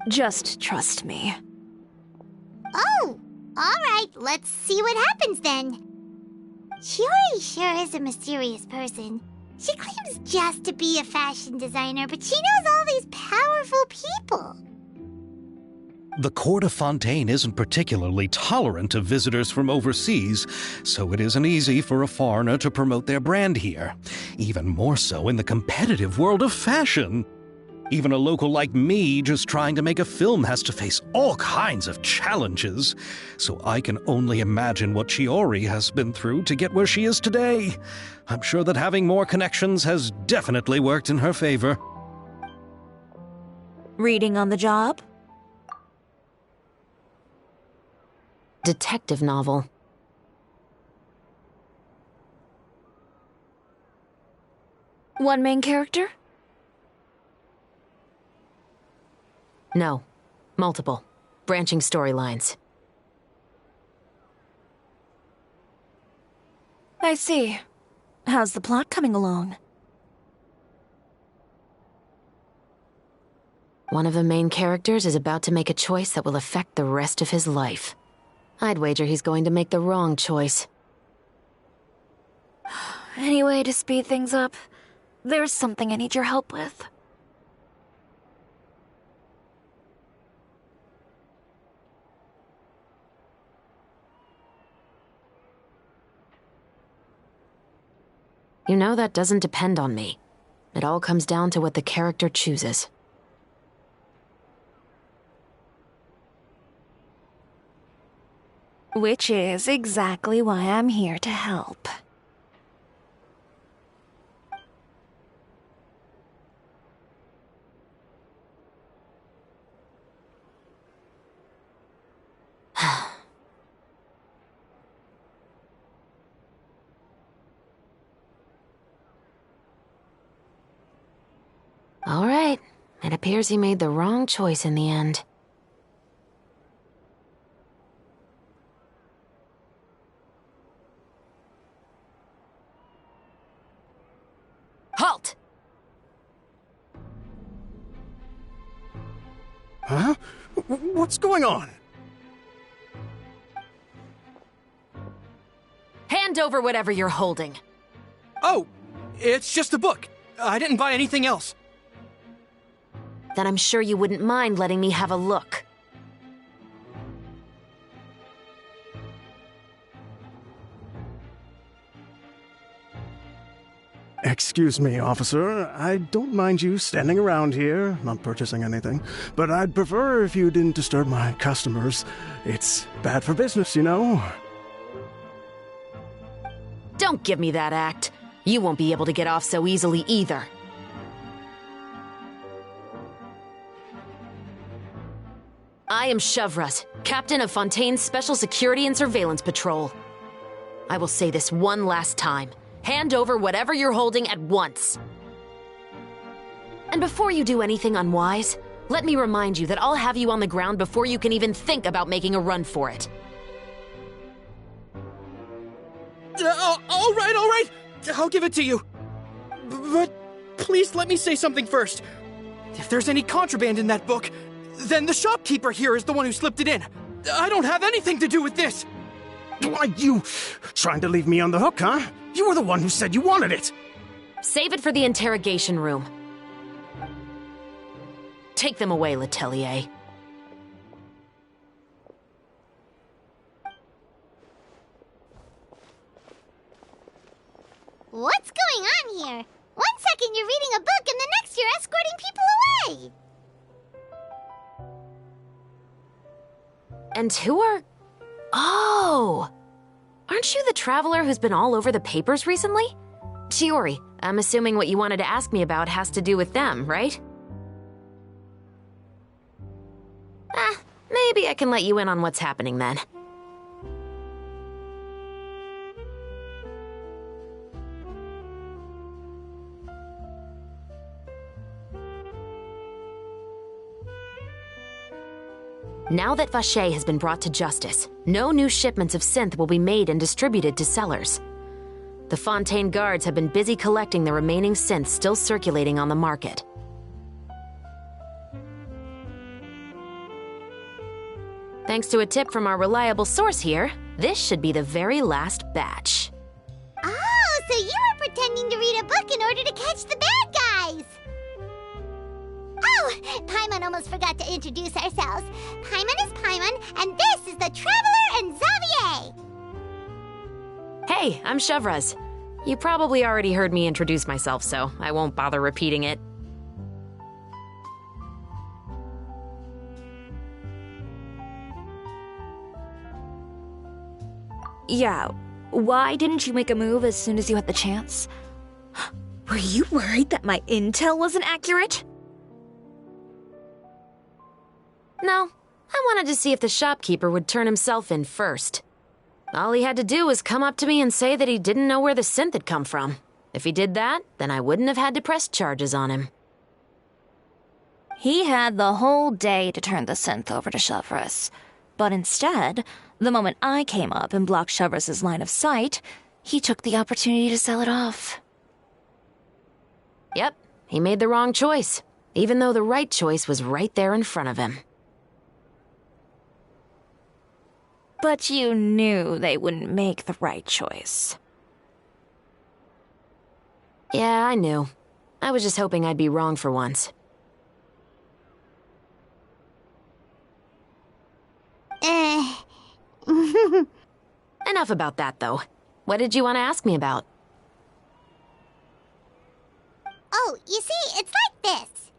Just trust me. Oh, alright, let's see what happens then. Chiori sure is a mysterious person. She claims just to be a fashion designer, but she knows all these powerful people. The court of Fontaine isn't particularly tolerant of visitors from overseas, so it isn't easy for a foreigner to promote their brand here. Even more so in the competitive world of fashion. Even a local like me just trying to make a film has to face all kinds of challenges. So I can only imagine what Chiori has been through to get where she is today. I'm sure that having more connections has definitely worked in her favor. Reading on the job? Detective novel. One main character? No. Multiple. Branching storylines. I see. How's the plot coming along? One of the main characters is about to make a choice that will affect the rest of his life. I'd wager he's going to make the wrong choice. Any way to speed things up? There's something I need your help with. You know that doesn't depend on me. It all comes down to what the character chooses. Which is exactly why I'm here to help. All right. It appears he made the wrong choice in the end. Halt! Huh? What's going on? Hand over whatever you're holding. Oh, it's just a book. I didn't buy anything else. Then I'm sure you wouldn't mind letting me have a look. Excuse me, officer. I don't mind you standing around here, not purchasing anything, but I'd prefer if you didn't disturb my customers. It's bad for business, you know? Don't give me that act. You won't be able to get off so easily either. I am Chevret, captain of Fontaine's Special Security and Surveillance Patrol. I will say this one last time. Hand over whatever you're holding at once. And before you do anything unwise, let me remind you that I'll have you on the ground before you can even think about making a run for it. All right. I'll give it to you. But please let me say something first. If there's any contraband in that book, then the shopkeeper here is the one who slipped it in. I don't have anything to do with this. Why, you trying to leave me on the hook, huh? You were the one who said you wanted it! Save it for the interrogation room. Take them away, Letelier. What's going on here? One second you're reading a book and the next you're escorting people away! And who are... Oh! Aren't you the traveler who's been all over the papers recently? Chiori, I'm assuming what you wanted to ask me about has to do with them, right? Maybe I can let you in on what's happening then. Now that Vacher has been brought to justice, no new shipments of synth will be made and distributed to sellers. The Fontaine guards have been busy collecting the remaining synths still circulating on the market. Thanks to a tip from our reliable source here, this should be the very last batch. Oh, so you were pretending to read a book in order to catch the bad guys! Oh, Paimon almost forgot to introduce ourselves. Paimon is Paimon, and this is the Traveler and Xavier! Hey, I'm Chevres. You probably already heard me introduce myself, so I won't bother repeating it. Yeah, why didn't you make a move as soon as you had the chance? Were you worried that my intel wasn't accurate? No, I wanted to see if the shopkeeper would turn himself in first. All he had to do was come up to me and say that he didn't know where the synth had come from. If he did that, then I wouldn't have had to press charges on him. He had the whole day to turn the synth over to Chevres. But instead, the moment I came up and blocked Chevres' line of sight, he took the opportunity to sell it off. Yep, he made the wrong choice, even though the right choice was right there in front of him. But you knew they wouldn't make the right choice. Yeah, I knew. I was just hoping I'd be wrong for once. Enough about that, though. What did you want to ask me about? Oh, you see, it's like this.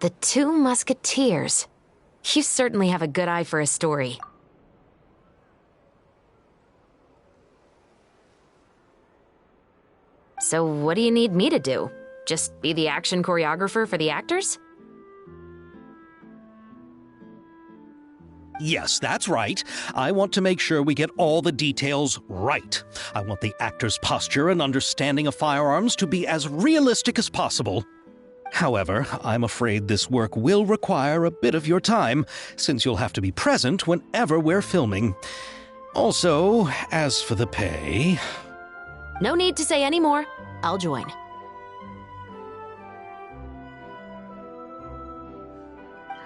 The Two Musketeers. You certainly have a good eye for a story. So what do you need me to do? Just be the action choreographer for the actors? Yes, that's right. I want to make sure we get all the details right. I want the actor's posture and understanding of firearms to be as realistic as possible. However, I'm afraid this work will require a bit of your time, since you'll have to be present whenever we're filming. Also, as for the pay... No need to say any more. I'll join.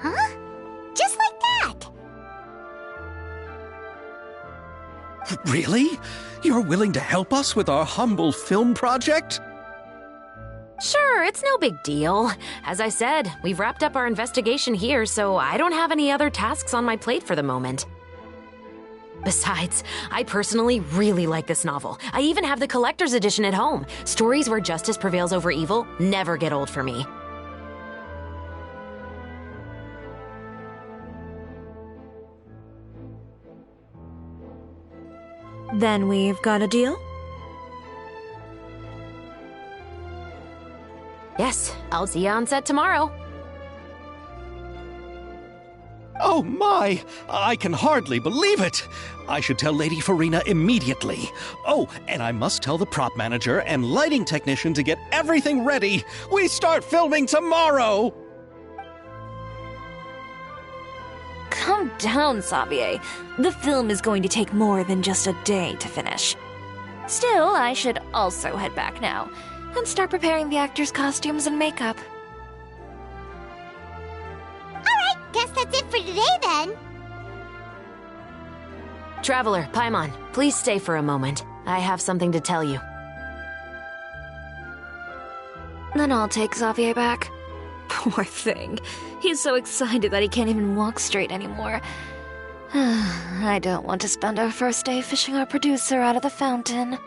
Huh? Just like that? Really? You're willing to help us with our humble film project? Sure, it's no big deal. As I said, we've wrapped up our investigation here, so I don't have any other tasks on my plate for the moment. Besides, I personally really like this novel. I even have the collector's edition at home. Stories where justice prevails over evil never get old for me. Then we've got a deal? Yes, I'll see you on set tomorrow. Oh my! I can hardly believe it! I should tell Lady Farina immediately. Oh, and I must tell the prop manager and lighting technician to get everything ready. We start filming tomorrow! Calm down, Xavier. The film is going to take more than just a day to finish. Still, I should also head back now and start preparing the actors' costumes and makeup. Alright, guess that's it for today then. Traveler, Paimon, please stay for a moment. I have something to tell you. Then I'll take Xavier back. Poor thing. He's so excited that he can't even walk straight anymore. I don't want to spend our first day fishing our producer out of the fountain.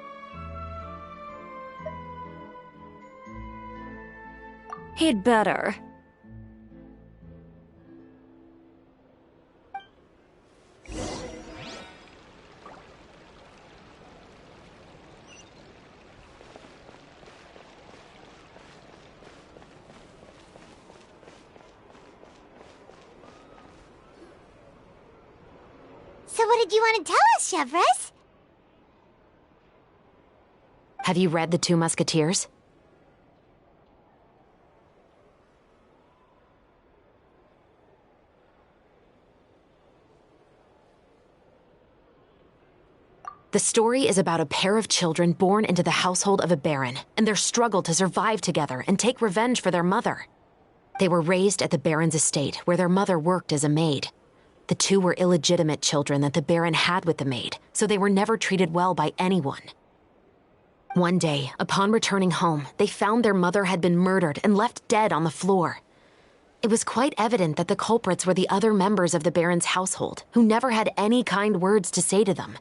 He'd better. So what did you want to tell us, Chevres? Have you read The Two Musketeers? The story is about a pair of children born into the household of a baron and their struggle to survive together and take revenge for their mother. They were raised at the baron's estate, where their mother worked as a maid. The two were illegitimate children that the baron had with the maid, so they were never treated well by anyone. One day, upon returning home, they found their mother had been murdered and left dead on the floor. It was quite evident that the culprits were the other members of the baron's household, who never had any kind words to say to them.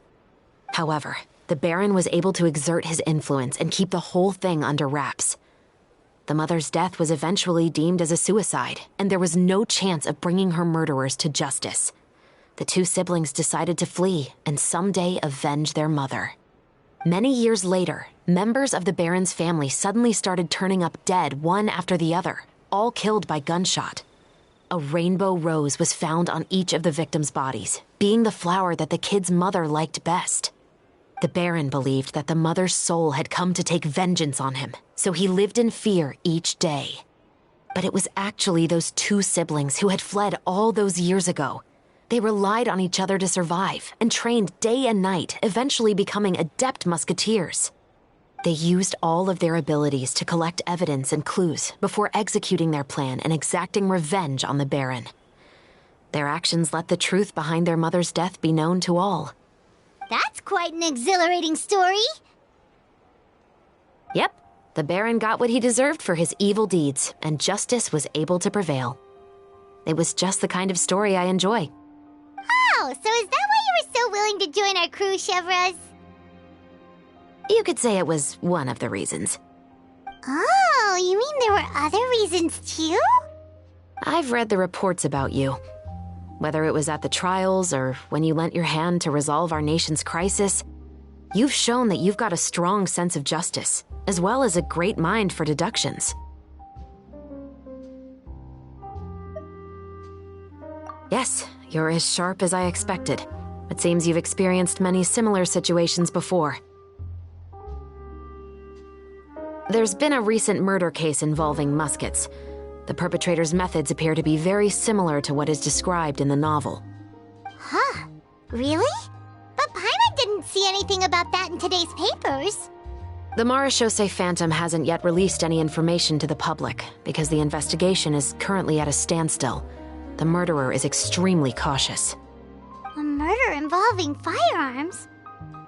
However, the baron was able to exert his influence and keep the whole thing under wraps. The mother's death was eventually deemed as a suicide, and there was no chance of bringing her murderers to justice. The two siblings decided to flee and someday avenge their mother. Many years later, members of the baron's family suddenly started turning up dead one after the other, all killed by gunshot. A rainbow rose was found on each of the victims' bodies, being the flower that the kid's mother liked best. The baron believed that the mother's soul had come to take vengeance on him, so he lived in fear each day. But it was actually those two siblings who had fled all those years ago. They relied on each other to survive and trained day and night, eventually becoming adept musketeers. They used all of their abilities to collect evidence and clues before executing their plan and exacting revenge on the baron. Their actions let the truth behind their mother's death be known to all. That's quite an exhilarating story. Yep, the baron got what he deserved for his evil deeds, and justice was able to prevail. It was just the kind of story I enjoy. Oh, so is that why you were so willing to join our crew, Chevres? You could say it was one of the reasons. Oh, you mean there were other reasons too? I've read the reports about you. Whether it was at the trials or when you lent your hand to resolve our nation's crisis, you've shown that you've got a strong sense of justice, as well as a great mind for deductions. Yes, you're as sharp as I expected. It seems you've experienced many similar situations before. There's been a recent murder case involving muskets. The perpetrator's methods appear to be very similar to what is described in the novel. Huh? Really? But Paimon didn't see anything about that in today's papers. The Marechaussee Phantom hasn't yet released any information to the public because the investigation is currently at a standstill. The murderer is extremely cautious. A murder involving firearms?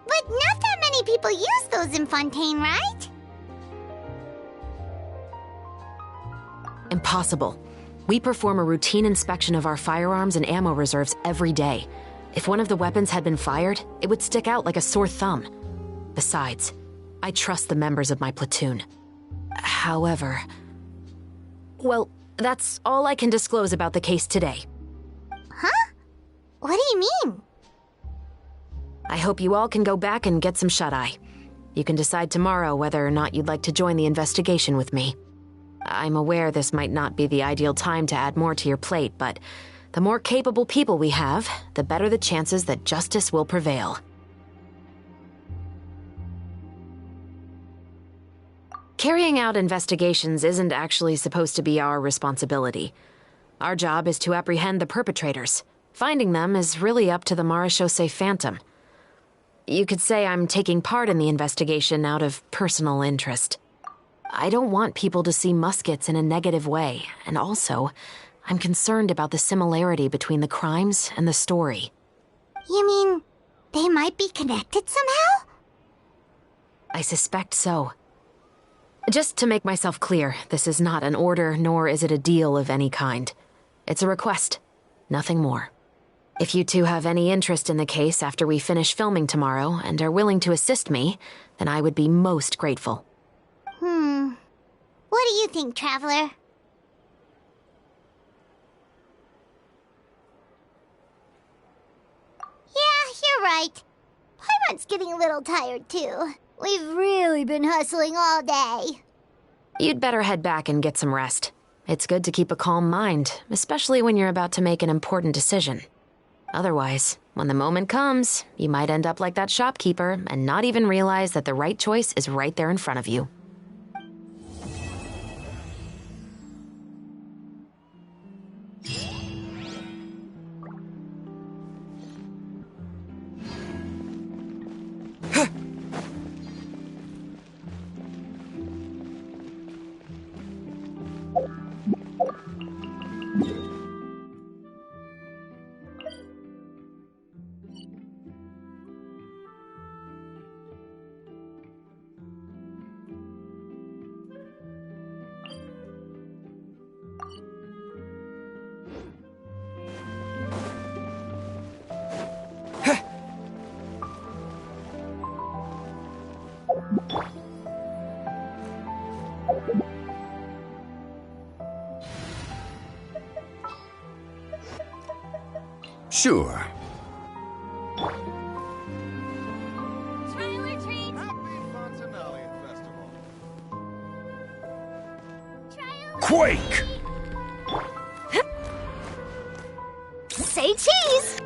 But not that many people use those in Fontaine, right? Impossible. We perform a routine inspection of our firearms and ammo reserves every day. If one of the weapons had been fired, it would stick out like a sore thumb. Besides, I trust the members of my platoon. However... Well, that's all I can disclose about the case today. Huh? What do you mean? I hope you all can go back and get some shut-eye. You can decide tomorrow whether or not you'd like to join the investigation with me. I'm aware this might not be the ideal time to add more to your plate, but the more capable people we have, the better the chances that justice will prevail. Carrying out investigations isn't actually supposed to be our responsibility. Our job is to apprehend the perpetrators. Finding them is really up to the Marechaussee Phantom. You could say I'm taking part in the investigation out of personal interest. I don't want people to see muskets in a negative way, and also, I'm concerned about the similarity between the crimes and the story. You mean, they might be connected somehow? I suspect so. Just to make myself clear, this is not an order, nor is it a deal of any kind. It's a request, nothing more. If you two have any interest in the case after we finish filming tomorrow and are willing to assist me, then I would be most grateful. What do you think, Traveler? Yeah, you're right. Paimon's getting a little tired, too. We've really been hustling all day. You'd better head back and get some rest. It's good to keep a calm mind, especially when you're about to make an important decision. Otherwise, when the moment comes, you might end up like that shopkeeper and not even realize that the right choice is right there in front of you. Sure. Quake! Say cheese!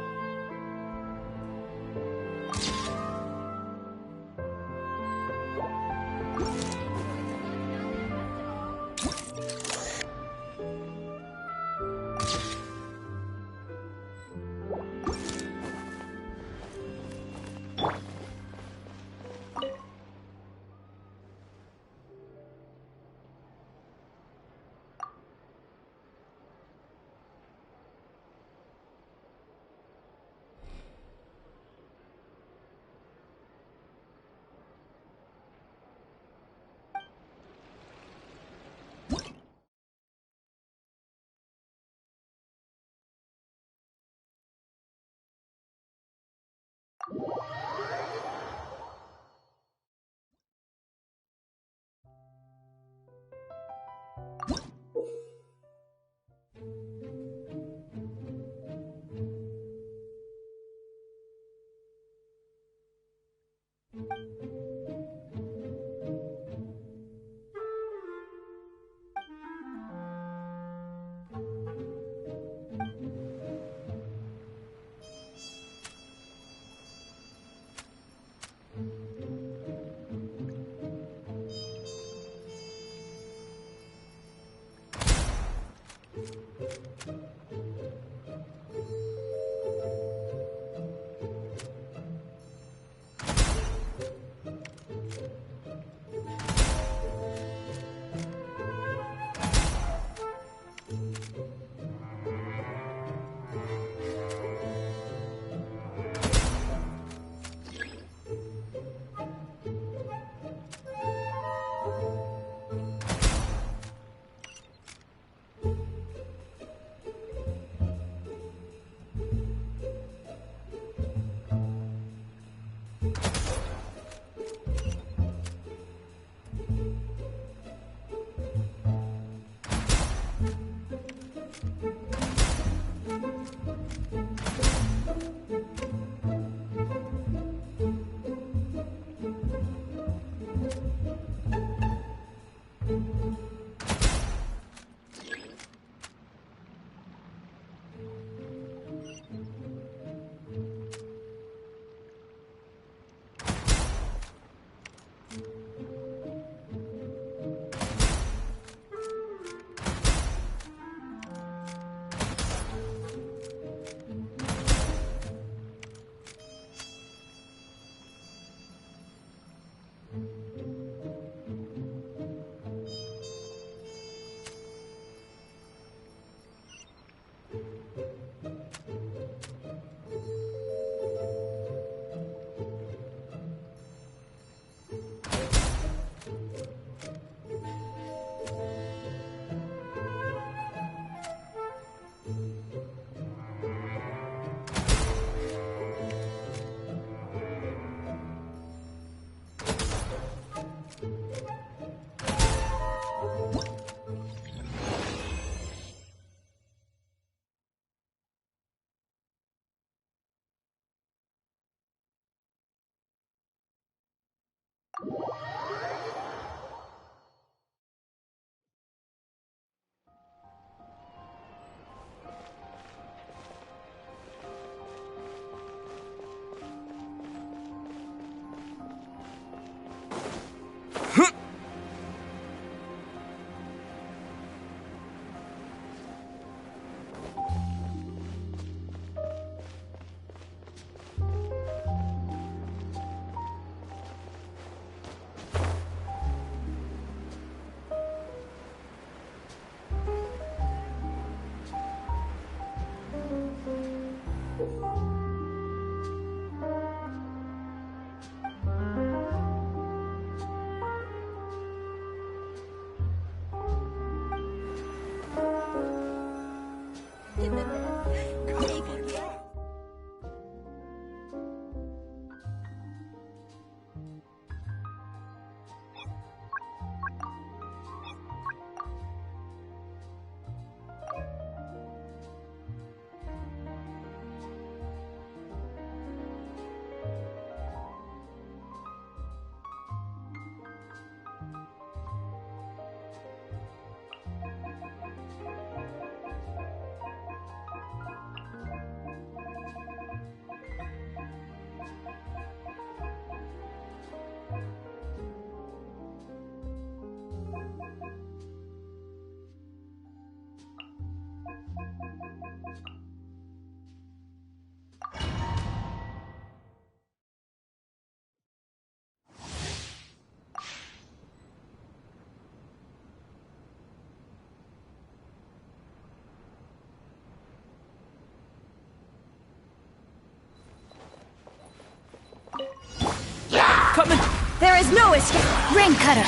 Coming! There is no escape! Ring cutter!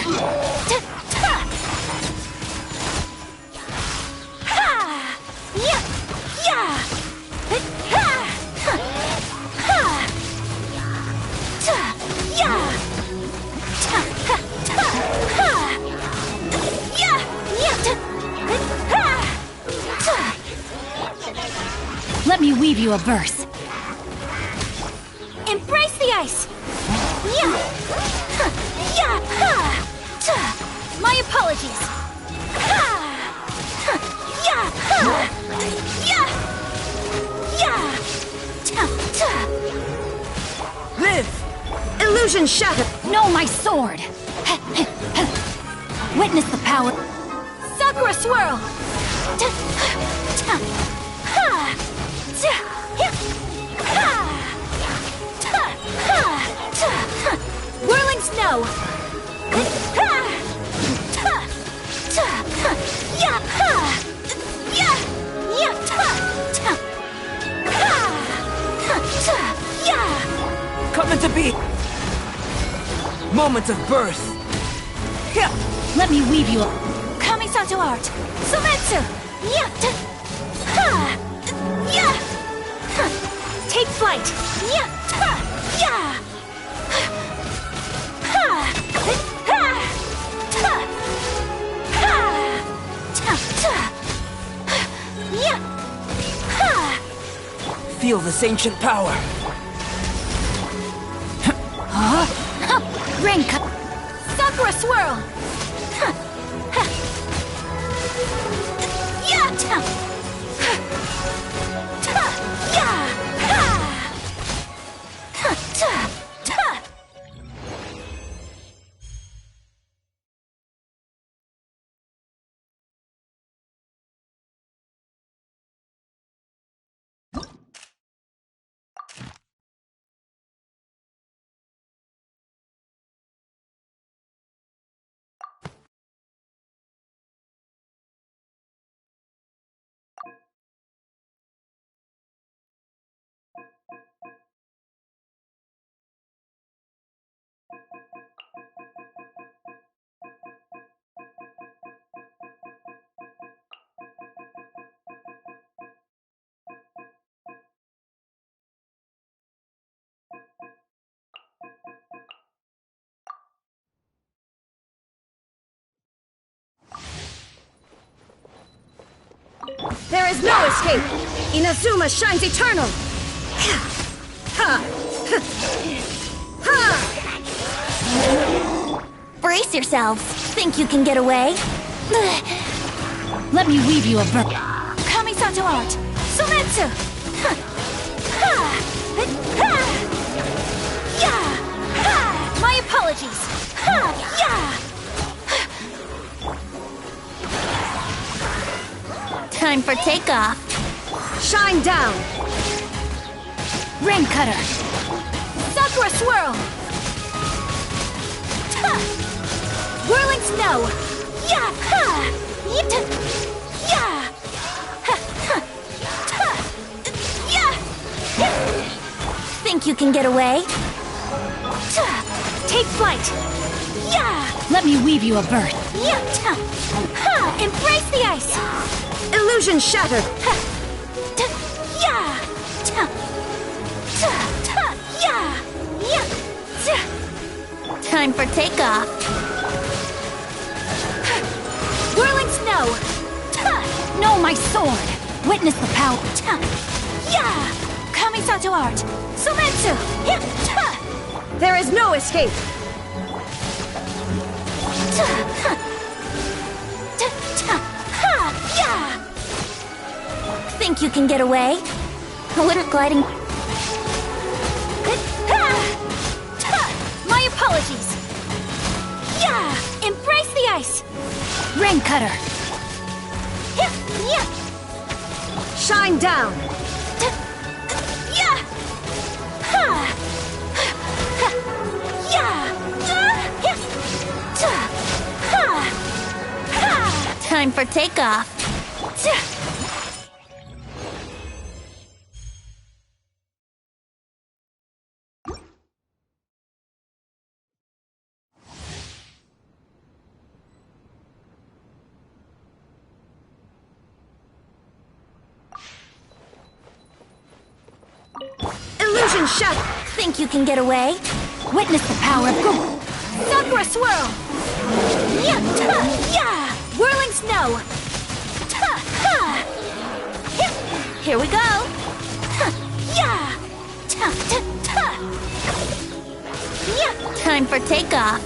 Let me weave you a verse. Embrace the ice! My apologies! Live! Illusion shattered! No, my sword! Witness the power! Sakura swirl! Whirling snow! Coming to be! Moment of birth! Let me weave you up. Kamisato art! Sumetsu! Take flight! Feel this ancient power! Ring cut! Sakura swirl! There is no escape! Inazuma shines eternal! Brace yourselves. Think you can get away? Let me weave you a Kamisato art! Sumetsu! My apologies! Time for takeoff. Shine down! Rain Cutter! Sakura swirl! Whirling snow! Think you can get away? Take flight! Let me weave you a bird. Embrace the ice! Illusion shattered! Time for takeoff. Whirling snow! No, my sword! Witness the power. Kamisato art! Sumetsu! There is no escape! Think you can get away? A little gliding. My apologies! Embrace the ice! Rain Cutter! Shine down! Time for takeoff. Illusion shattered! Think you can get away? Witness the power of Go! Sakura swirl! Whirling snow! Here we go. Time for takeoff.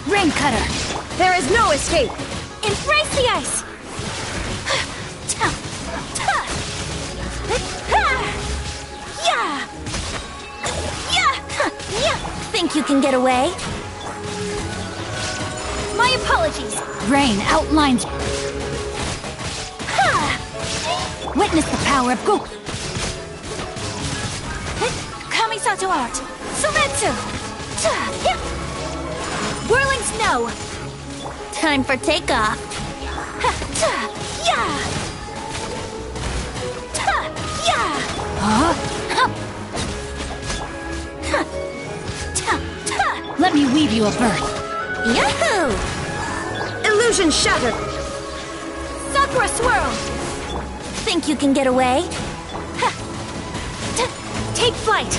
Rain Cutter! There is no escape! Embrace the ice! Think you can get away? My apologies! Rain outlines. Witness the power of Go! Kamisato art! Sumetsu! Whirling snow! Time for takeoff. Let me weave you a bird. Yahoo! Illusion shattered! Sakura swirl! Think you can get away? Take flight!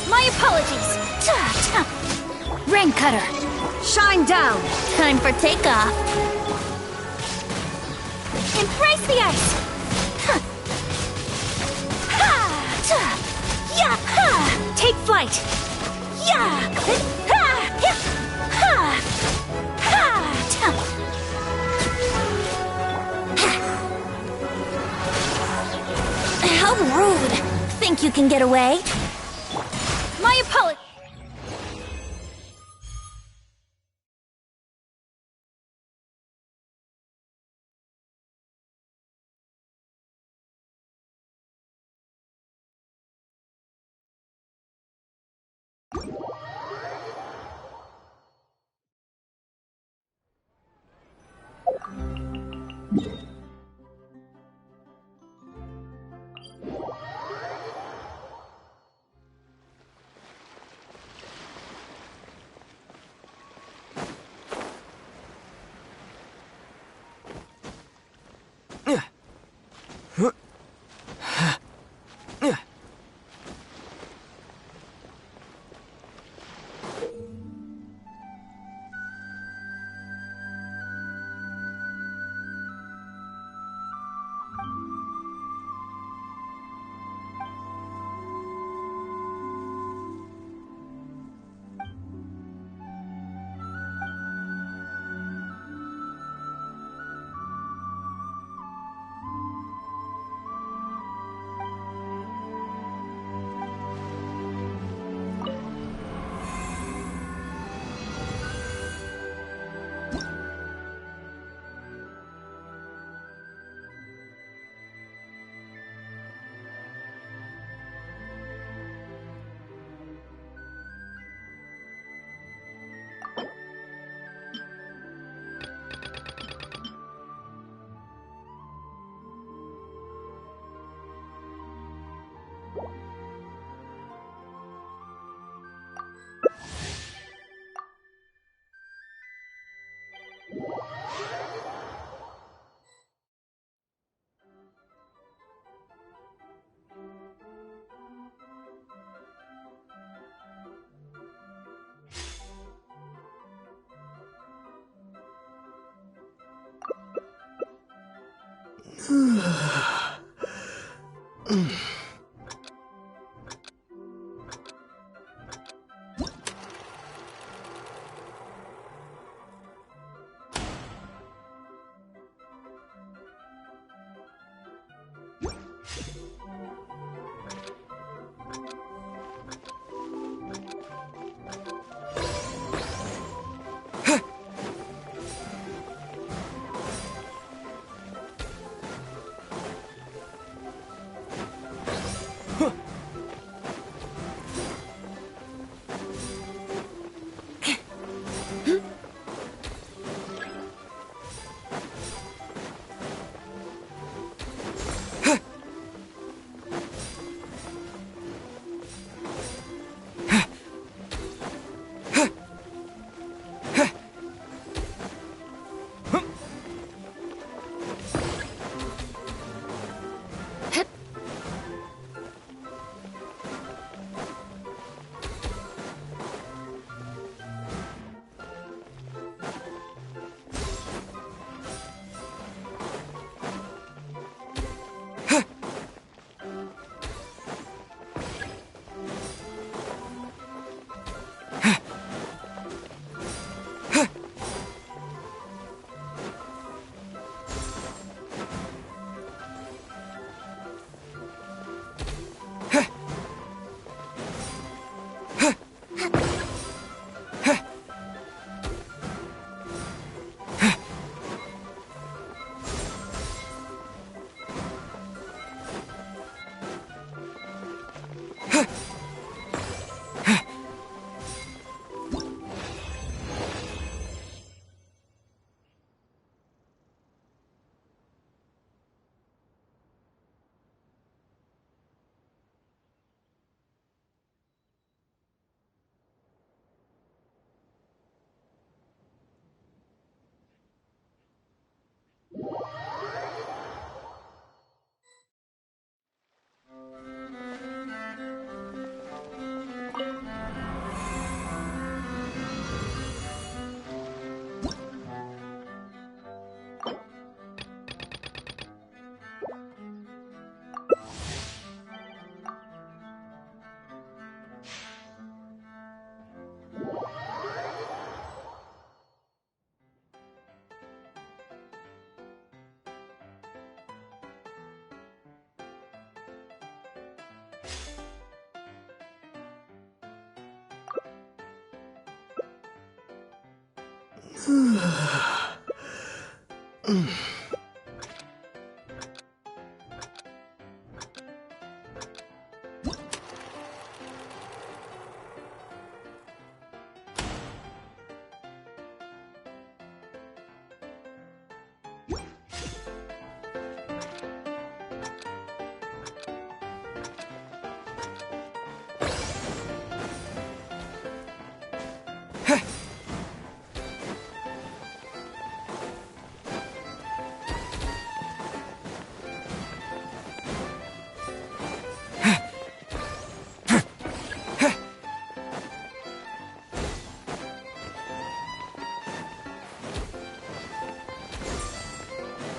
My apologies! Rain Cutter! Shine down! Time for takeoff. Embrace the ice! Take flight! How rude! Think you can get away? My apologies!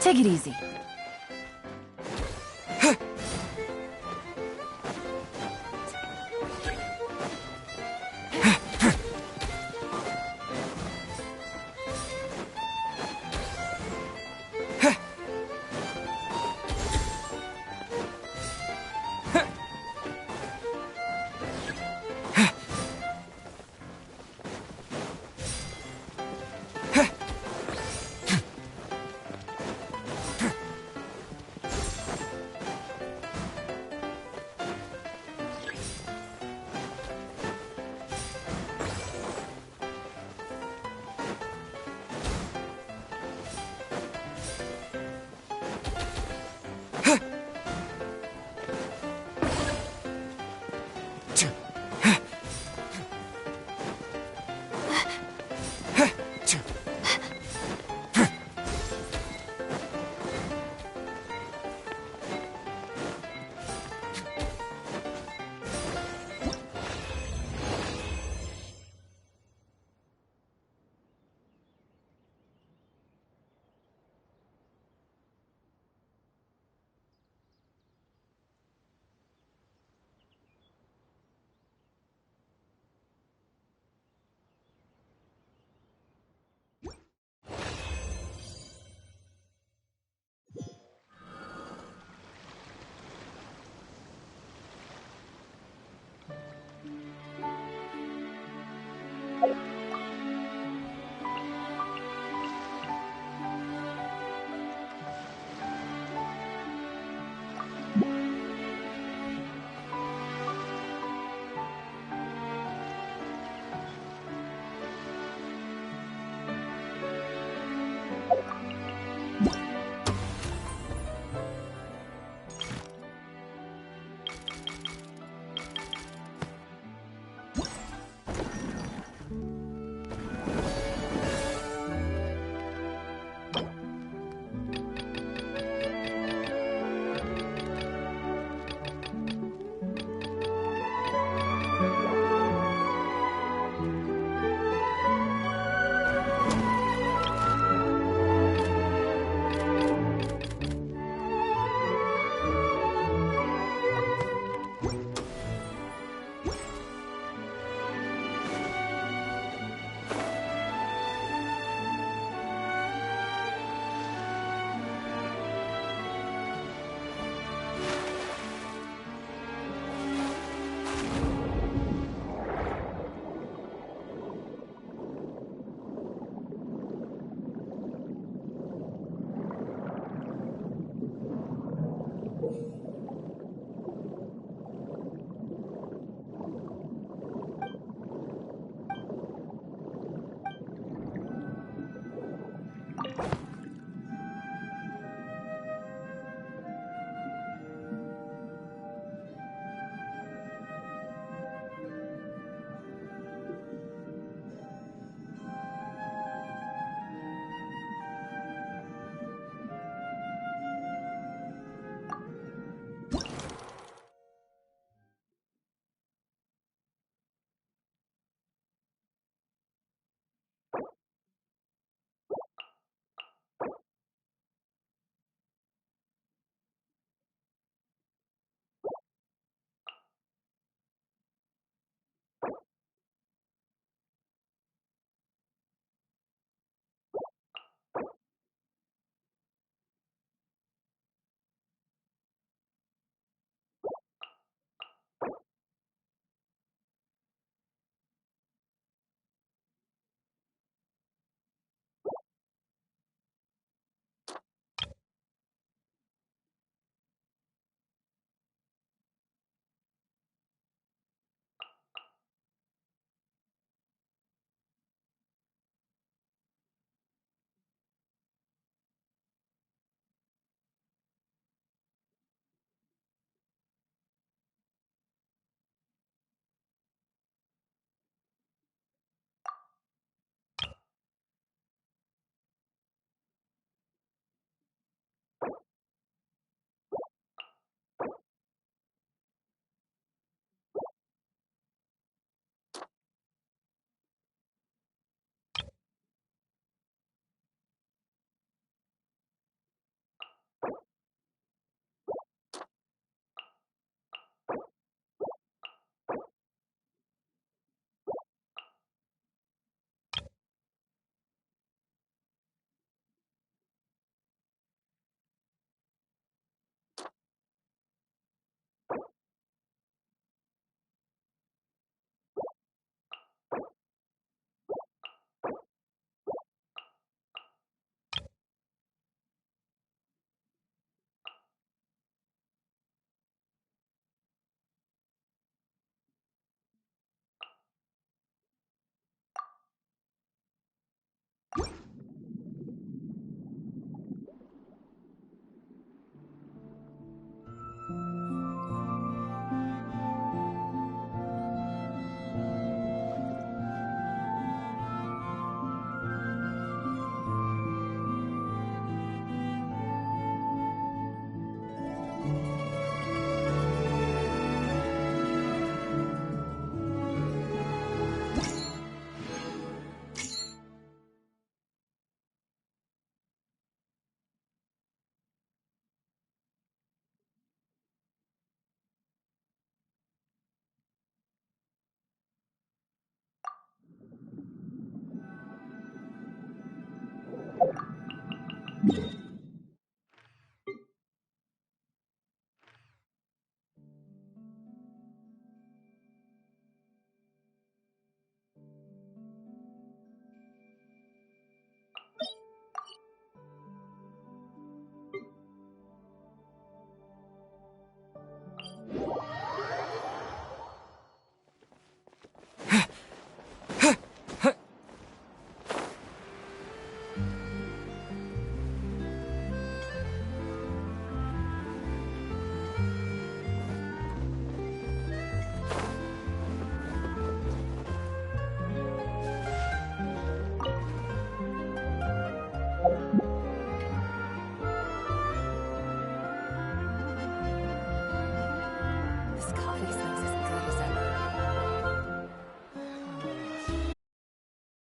Take it easy.